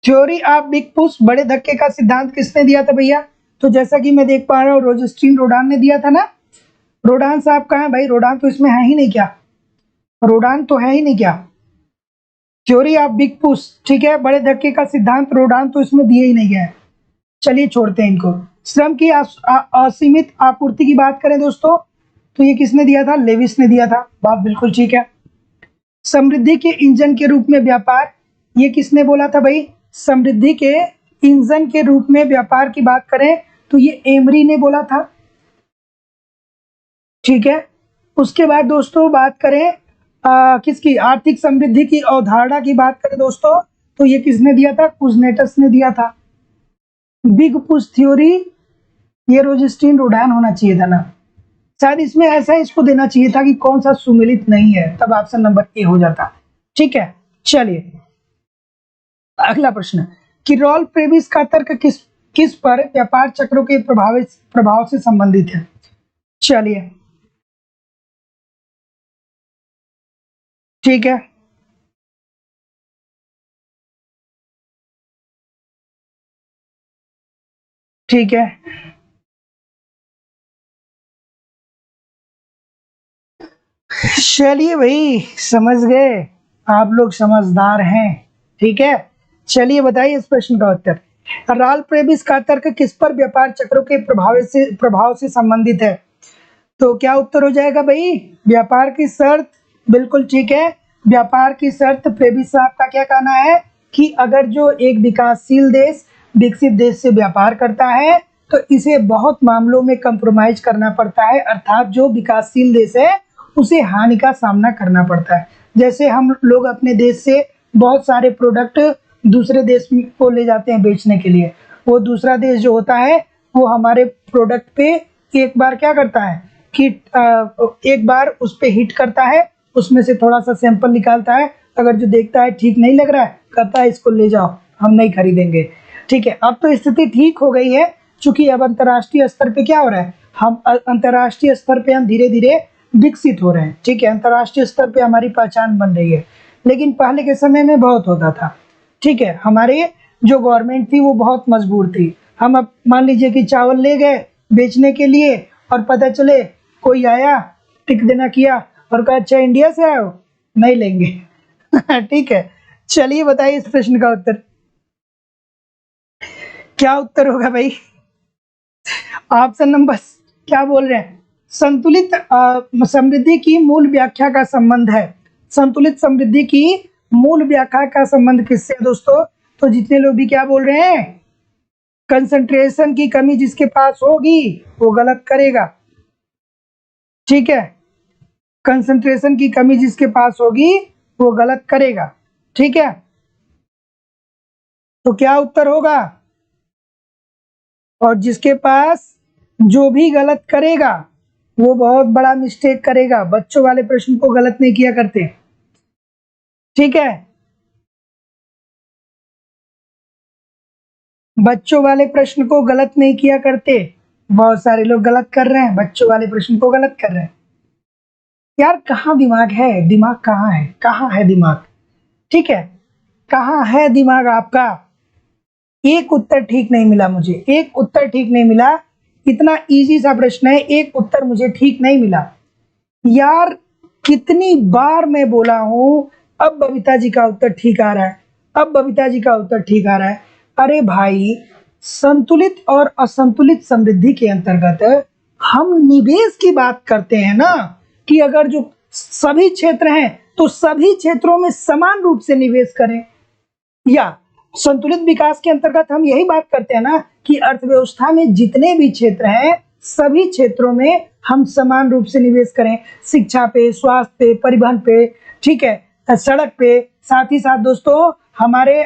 थ्योरी ऑफ बिग पुश, बड़े धक्के का सिद्धांत किसने दिया था भैया? तो जैसा कि मैं देख पा रहा हूँ रोजेस्टीन रोडान ने दिया था ना। रोडान साहब कहाँ है भाई? रोडान तो इसमें है ही नहीं क्या? रोडान तो है ही नहीं क्या? थ्योरी ऑफ बिग पुश, ठीक है, बड़े धक्के का सिद्धांत, रोडान तो इसमें दिए ही नहीं गया है। चलिए छोड़ते हैं इनको। श्रम की असीमित आपूर्ति की बात करें दोस्तों, तो ये किसने दिया था? लेविस ने दिया था, बात बिल्कुल ठीक है। समृद्धि के इंजन के रूप में व्यापार, ये किसने बोला था भाई? समृद्धि के इंजन के रूप में व्यापार की बात करें तो ये एमरी ने बोला था। ठीक है, उसके बाद दोस्तों बात करें किसकी? आर्थिक समृद्धि की अवधारणा की बात करें दोस्तों, तो ये किसने दिया था? कुजनेटस ने दिया था। बिग पुश थ्योरी, ये रोजेस्टीन रोडान होना चाहिए था ना, शायद इसमें ऐसा इसको देना चाहिए था कि कौन सा सुमेलित नहीं है, तब ऑप्शन नंबर ए हो जाता। ठीक है, चलिए अगला प्रश्न कि रॉल प्रेविस का तर्क किस पर व्यापार चक्रों के प्रभाव से संबंधित है? चलिए ठीक है, ठीक है, चलिए भाई समझ गए, आप लोग समझदार हैं। ठीक है, चलिए बताइए इस प्रश्न का उत्तर। रॉल प्रेविस का तर्क किस पर व्यापार चक्रों के प्रभाव से संबंधित है? तो क्या उत्तर हो जाएगा भाई? व्यापार की शर्त, बिल्कुल ठीक है। व्यापार की शर्त, प्रेविस साहब का क्या कहना है कि अगर जो एक विकासशील देश विकसित देश से व्यापार करता है तो इसे बहुत मामलों में कंप्रोमाइज करना पड़ता है, अर्थात जो विकासशील देश है उसे हानि का सामना करना पड़ता है। जैसे हम लोग अपने देश से बहुत सारे प्रोडक्ट दूसरे देश को ले जाते हैं बेचने के लिए, वो दूसरा देश जो होता है वो हमारे प्रोडक्ट पे एक बार क्या करता है कि एक बार उस पे हिट करता है, उसमें से थोड़ा सा सैंपल निकालता है, अगर जो देखता है ठीक नहीं लग रहा है कहता है इसको ले जाओ, हम नहीं खरीदेंगे। ठीक है, अब तो स्थिति ठीक हो गई है, क्योंकि अब अंतर्राष्ट्रीय स्तर पे क्या हो रहा है, हम अंतर्राष्ट्रीय स्तर पे हम धीरे धीरे विकसित हो रहे हैं। ठीक है, अंतर्राष्ट्रीय स्तर पे हमारी पहचान बन रही है, लेकिन पहले के समय में बहुत होता था। ठीक है, हमारे जो गवर्नमेंट थी वो बहुत मजबूर थी। हम अब मान लीजिए कि चावल ले गए बेचने के लिए और पता चले कोई आया टिक देना किया और कहा अच्छा इंडिया से आए हो, नहीं लेंगे ठीक है, चलिए बताइए इस प्रश्न का उत्तर। क्या उत्तर होगा भाई? ऑप्शन नंबर क्या बोल रहे हैं? संतुलित समृद्धि की मूल व्याख्या का संबंध है। संतुलित समृद्धि की मूल व्याख्या का संबंध किससे है दोस्तों? तो जितने लोग भी क्या बोल रहे हैं, कंसंट्रेशन की कमी जिसके पास होगी वो गलत करेगा। ठीक है, कंसंट्रेशन की कमी जिसके पास होगी वो गलत करेगा। ठीक है, तो क्या उत्तर होगा? और जिसके पास जो भी गलत करेगा वो बहुत बड़ा मिस्टेक करेगा। बच्चों वाले प्रश्न को गलत नहीं किया करते, ठीक है? बच्चों वाले प्रश्न को गलत नहीं किया करते। बहुत सारे लोग गलत कर रहे हैं, बच्चों वाले प्रश्न को गलत कर रहे हैं। यार कहाँ दिमाग है? दिमाग कहाँ है? कहाँ है दिमाग? ठीक है, कहाँ है दिमाग आपका? एक उत्तर ठीक नहीं मिला मुझे, एक उत्तर ठीक नहीं मिला। इतना इजी सा प्रश्न है, एक उत्तर मुझे ठीक नहीं मिला। यार कितनी बार मैं बोला हूं, अब बबीता जी का उत्तर ठीक आ रहा है, अब बबीता जी का उत्तर ठीक आ रहा है। अरे भाई, संतुलित और असंतुलित समृद्धि के अंतर्गत हम निवेश की बात करते हैं ना, कि अगर जो सभी क्षेत्र हैं तो सभी क्षेत्रों में समान रूप से निवेश करें। या संतुलित विकास के अंतर्गत हम यही बात करते हैं ना कि अर्थव्यवस्था में जितने भी क्षेत्र हैं सभी क्षेत्रों में हम समान रूप से निवेश करें। शिक्षा पे, स्वास्थ्य पे, परिवहन पे, ठीक है, सड़क पे, साथ ही साथ दोस्तों हमारे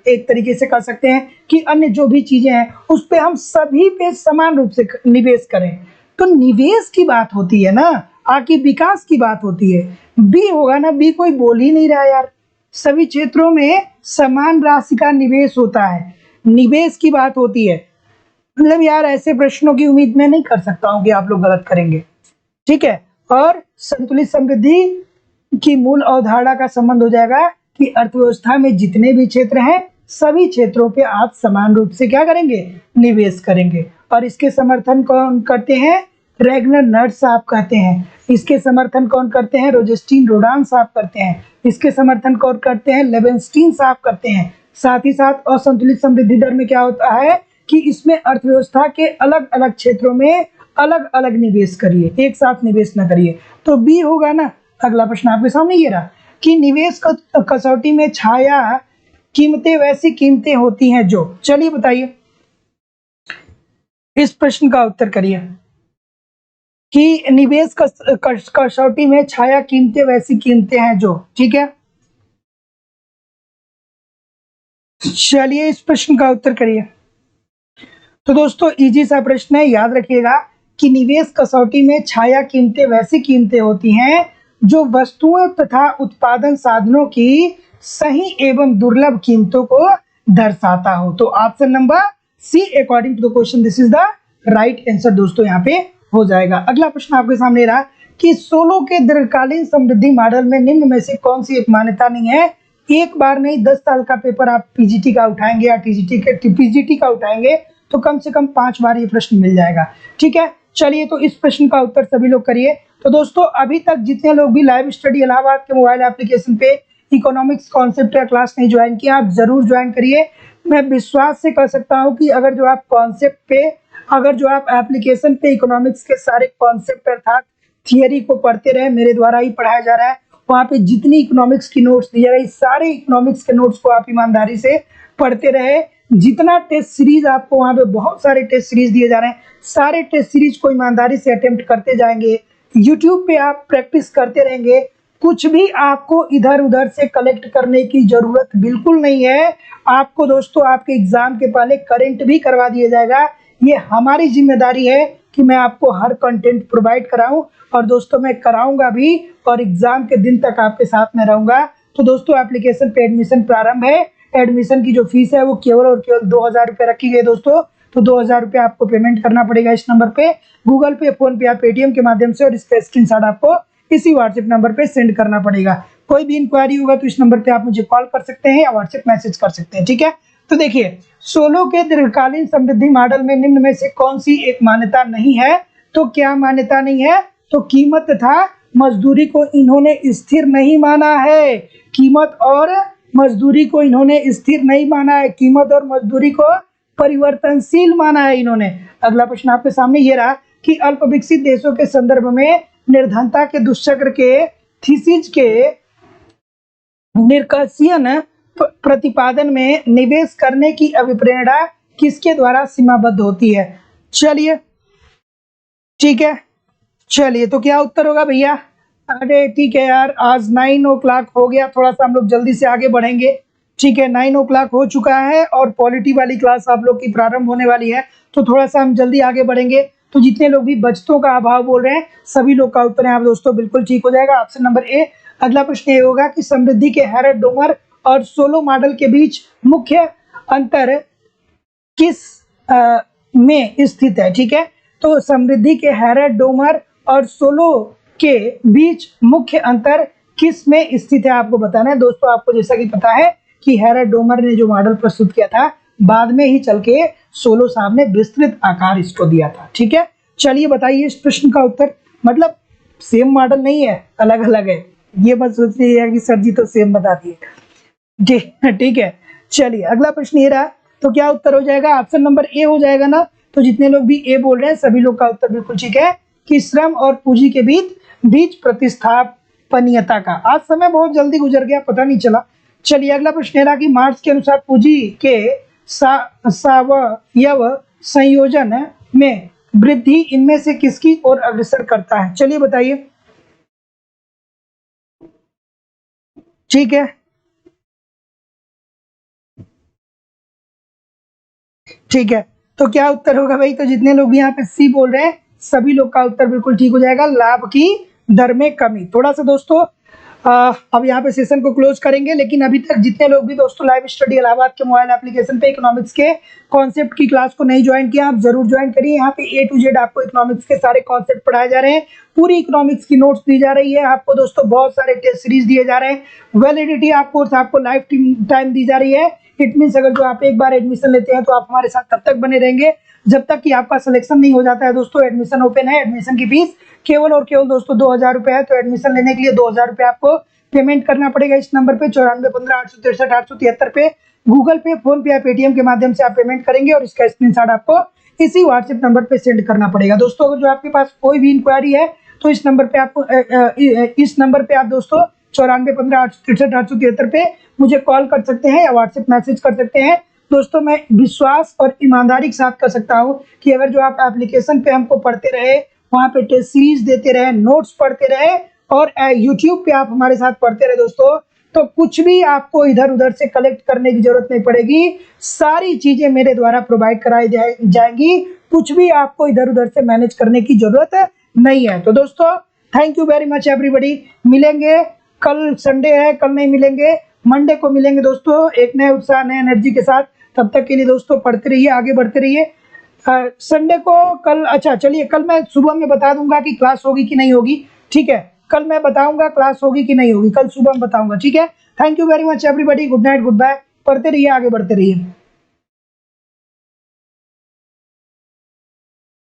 एक तरीके से कह सकते हैं कि अन्य जो भी चीजें हैं उस पे हम सभी पे समान रूप से निवेश करें। तो निवेश की बात होती है ना, आगे विकास की बात होती है। बी होगा ना, बी कोई बोल ही नहीं रहा यार। सभी क्षेत्रों में समान राशि का निवेश होता है, निवेश की बात होती है। मतलब यार ऐसे प्रश्नों की उम्मीद मैं नहीं कर सकता हूं कि आप लोग गलत करेंगे, ठीक है। और संतुलित समृद्धि की मूल अवधारणा का संबंध हो जाएगा कि अर्थव्यवस्था में जितने भी क्षेत्र हैं सभी क्षेत्रों पे आप समान रूप से क्या करेंगे? निवेश करेंगे। और इसके समर्थन कौन करते हैं? रेगनर नर्स साहब कहते हैं। इसके समर्थन कौन करते हैं? रोजेस्टीन रोडान साहब करते हैं। इसके समर्थन कौन करते हैं? लेवेंस्टीन साहब करते हैं। साथ ही साथ असंतुलित समृद्धि दर में क्या होता है कि इसमें अर्थव्यवस्था के अलग अलग क्षेत्रों में अलग अलग निवेश करिए, एक साथ निवेश न करिए। तो बी होगा ना। अगला प्रश्न आपके सामने ये रहा कि निवेश कसौटी में छाया कीमतें वैसी कीमतें होती हैं जो, चलिए बताइए इस प्रश्न का उत्तर करिए कि निवेश कसौटी में छाया कीमतें वैसी कीमतें हैं जो, ठीक है। चलिए इस प्रश्न का उत्तर करिए। तो दोस्तों इजी सा प्रश्न है, याद रखिएगा कि निवेश कसौटी में छाया कीमतें वैसी कीमतें होती हैं जो वस्तुओं तथा उत्पादन साधनों की सही एवं दुर्लभ कीमतों को दर्शाता हो। तो option number C according to the question this is the right answer दोस्तों यहाँ पे हो जाएगा। अगला प्रश्न आपके सामने रहा कि सोलो के दीर्घकालीन समृद्धि मॉडल में निम्न में से कौन सी एक मान्यता नहीं है। एक बार नहीं 10 साल का पेपर आप पीजीटी का उठाएंगे या पीजीटी का उठाएंगे तो कम से कम 5 बार ये प्रश्न मिल जाएगा, ठीक है। चलिए तो इस प्रश्न का उत्तर सभी लोग करिए। तो दोस्तों अभी तक जितने लोग भी लाइव स्टडी इलाहाबाद के मोबाइल एप्लीकेशन पे इकोनॉमिक्स कॉन्सेप्ट का क्लास नहीं ज्वाइन किया, आप जरूर ज्वाइन करिए। मैं विश्वास से कह सकता हूँ कि अगर जो आप कॉन्सेप्ट पे, अगर जो आप एप्लीकेशन पे इकोनॉमिक्स के सारे कॉन्सेप्ट अर्थात थियरी को पढ़ते रहे, मेरे द्वारा ही पढ़ाया जा रहा है, वहाँ पे जितनी इकोनॉमिक्स की नोट्स दी जा रही, सारे इकोनॉमिक्स के नोट्स को आप ईमानदारी से पढ़ते रहे। जितना टेस्ट सीरीज आपको वहाँ पे बहुत सारे टेस्ट सीरीज दिए जा रहे हैं, सारे टेस्ट सीरीज को ईमानदारी से अटेम्प्ट करते जाएंगे। यूट्यूब पे आप प्रैक्टिस करते रहेंगे। कुछ भी आपको इधर उधर से कलेक्ट करने की जरूरत बिल्कुल नहीं है। आपको दोस्तों आपके एग्जाम के पहले करंट भी करवा दिया जाएगा। ये हमारी जिम्मेदारी है कि मैं आपको हर कंटेंट प्रोवाइड कराऊं, और दोस्तों मैं कराऊंगा भी, और एग्जाम के दिन तक आपके साथ में रहूंगा। तो दोस्तों एप्लीकेशन पे एडमिशन प्रारंभ है। एडमिशन की जो फीस है वो केवल और केवल 2000 रुपये रखी गई दोस्तों। तो 2000 रुपये आपको पेमेंट करना पड़ेगा इस नंबर पे, गूगल पे, फोन पे या पेटीएम के माध्यम से, और इसका स्क्रीनशॉट आपको इसी व्हाट्सएप नंबर पे सेंड करना पड़ेगा। कोई भी इंक्वायरी होगा तो इस नंबर पे आप मुझे कॉल कर सकते हैं या व्हाट्सएप मैसेज कर सकते हैं, ठीक है। तो देखिए सोलो के दीर्घकालीन समृद्धि मॉडल में निम्न में से कौन सी एक मान्यता नहीं है। तो क्या मान्यता नहीं है? तो कीमत तथा मजदूरी को इन्होंने स्थिर नहीं माना है। कीमत और मजदूरी को इन्होंने स्थिर नहीं माना है, कीमत और मजदूरी को परिवर्तनशील माना है इन्होंने। अगला प्रश्न आपके सामने ये रहा कि अल्प विकसित देशों के संदर्भ में निर्धनता के दुष्चक्र के थीसिस के निष्कर्षण प्रतिपादन में निवेश करने की अभिप्रेरणा किसके द्वारा सीमाबद्ध होती है। चलिए ठीक है, चलिए तो क्या उत्तर होगा भैया? अरे ठीक है यार, आज 9 o'clock हो गया, थोड़ा सा हम लोग जल्दी से आगे बढ़ेंगे, ठीक है, 9 ओ क्लॉक हो चुका है और पॉलिटी वाली क्लास आप लोग की प्रारंभ होने वाली है, तो थोड़ा सा हम जल्दी आगे बढ़ेंगे। तो जितने लोग भी बचतों का अभाव बोल रहे हैं, सभी लोग का उत्तर यहाँ दोस्तों बिल्कुल ठीक हो जाएगा, ऑप्शन नंबर ए। अगला प्रश्न ये होगा कि समृद्धि के हैरड डोमर और सोलो मॉडल के बीच मुख्य अंतर किस में स्थित है। ठीक है, तो समृद्धि के हैरड डोमर और सोलो के बीच मुख्य अंतर किस में स्थित है आपको बताना है दोस्तों। आपको जैसा कि पता है कि हैरड डोमर ने जो मॉडल प्रस्तुत किया था, बाद में ही चल के सोलो साहब ने विस्तृत आकार इसको दिया था। ठीक है, चलिए बताइए इस प्रश्न का उत्तर। मतलब सेम मॉडल नहीं है, अलग अलग है, ये मत सोचिए कि सर जी तो सेम बता दिए। ठीक है, चलिए अगला प्रश्न ये रहा, तो क्या उत्तर हो जाएगा, ऑप्शन नंबर ए हो जाएगा ना। तो जितने लोग भी ए बोल रहे हैं सभी लोग का उत्तर बिल्कुल ठीक है कि श्रम और पूंजी के बीच प्रतिस्थापनीयता का। आज समय बहुत जल्दी गुजर गया, पता नहीं चला। चलिए अगला प्रश्न रहा कि मार्क्स के अनुसार पूंजी के सावयव संयोजन में वृद्धि इनमें से किसकी ओर अग्रसर करता है। चलिए बताइए। ठीक है, ठीक है, तो क्या उत्तर होगा भाई। तो जितने लोग भी यहाँ पे सी बोल रहे हैं सभी लोग का उत्तर बिल्कुल ठीक हो जाएगा, लाभ की दर में कमी। थोड़ा सा दोस्तों अब यहाँ पे सेशन को क्लोज करेंगे, लेकिन अभी तक जितने लोग भी दोस्तों लाइव स्टडी इलाहाबाद के मोबाइल एप्लीकेशन पे इकोनॉमिक्स के कॉन्सेप्ट की क्लास को नहीं ज्वाइन किया, आप जरूर ज्वाइन करिए। यहाँ पे A to Z आपको इकोनॉमिक्स के सारे कॉन्सेप्ट पढ़ाए जा रहे हैं, पूरी इकोनॉमिक्स की नोट्स दी जा रही है आपको दोस्तों, बहुत सारे टेस्ट सीरीज दिए जा रहे हैं, वैलिडिटी आपको लाइफ टाइम दी जा रही है। इट मीन्स अगर जो आप एक बार एडमिशन लेते हैं तो आप हमारे साथ तब तक बने रहेंगे जब तक कि आपका सिलेक्शन नहीं हो जाता है दोस्तों। एडमिशन ओपन है, एडमिशन की फीस केवल और केवल दोस्तों 2000 रुपये है। तो एडमिशन लेने के लिए 2000 रुपये आपको पेमेंट करना पड़ेगा इस नंबर पे 9415 पे, गूगल पे, फोन पे या पेटीएम के माध्यम से आप पेमेंट करेंगे और इसका स्क्रीनशॉट आपको इसी व्हाट्सएप नंबर पे सेंड करना पड़ेगा दोस्तों। अगर जो आपके पास कोई भी इंक्वायरी है तो इस नंबर पे आप दोस्तों 9415 पे मुझे कॉल कर सकते हैं या व्हाट्सएप मैसेज कर सकते हैं दोस्तों। मैं विश्वास और ईमानदारी के साथ कर सकता हूँ कि अगर जो आप एप्लीकेशन पे हमको पढ़ते रहे, वहाँ पे टेस्ट सीरीज देते रहे, नोट्स पढ़ते रहे और यूट्यूब पे आप हमारे साथ पढ़ते रहे दोस्तों, तो कुछ भी आपको इधर उधर से कलेक्ट करने की जरूरत नहीं पड़ेगी, सारी चीजें मेरे द्वारा प्रोवाइड कराई जाएंगी, कुछ भी आपको इधर उधर से मैनेज करने की जरूरत नहीं है। तो दोस्तों thank you very much everybody, मिलेंगे कल, संडे है, कल नहीं मिलेंगे, मंडे को मिलेंगे दोस्तों एक नए उत्साह नए एनर्जी के साथ। तब तक के लिए दोस्तों पढ़ते रहिए, आगे बढ़ते रहिए। संडे को कल, अच्छा चलिए कल मैं सुबह में बता दूंगा कि क्लास होगी कि नहीं होगी। ठीक है, कल मैं बताऊंगा क्लास होगी कि नहीं होगी, कल सुबह में बताऊंगा। ठीक है, thank you very much everybody, good night, good bye, पढ़ते रहिए, आगे बढ़ते रहिए।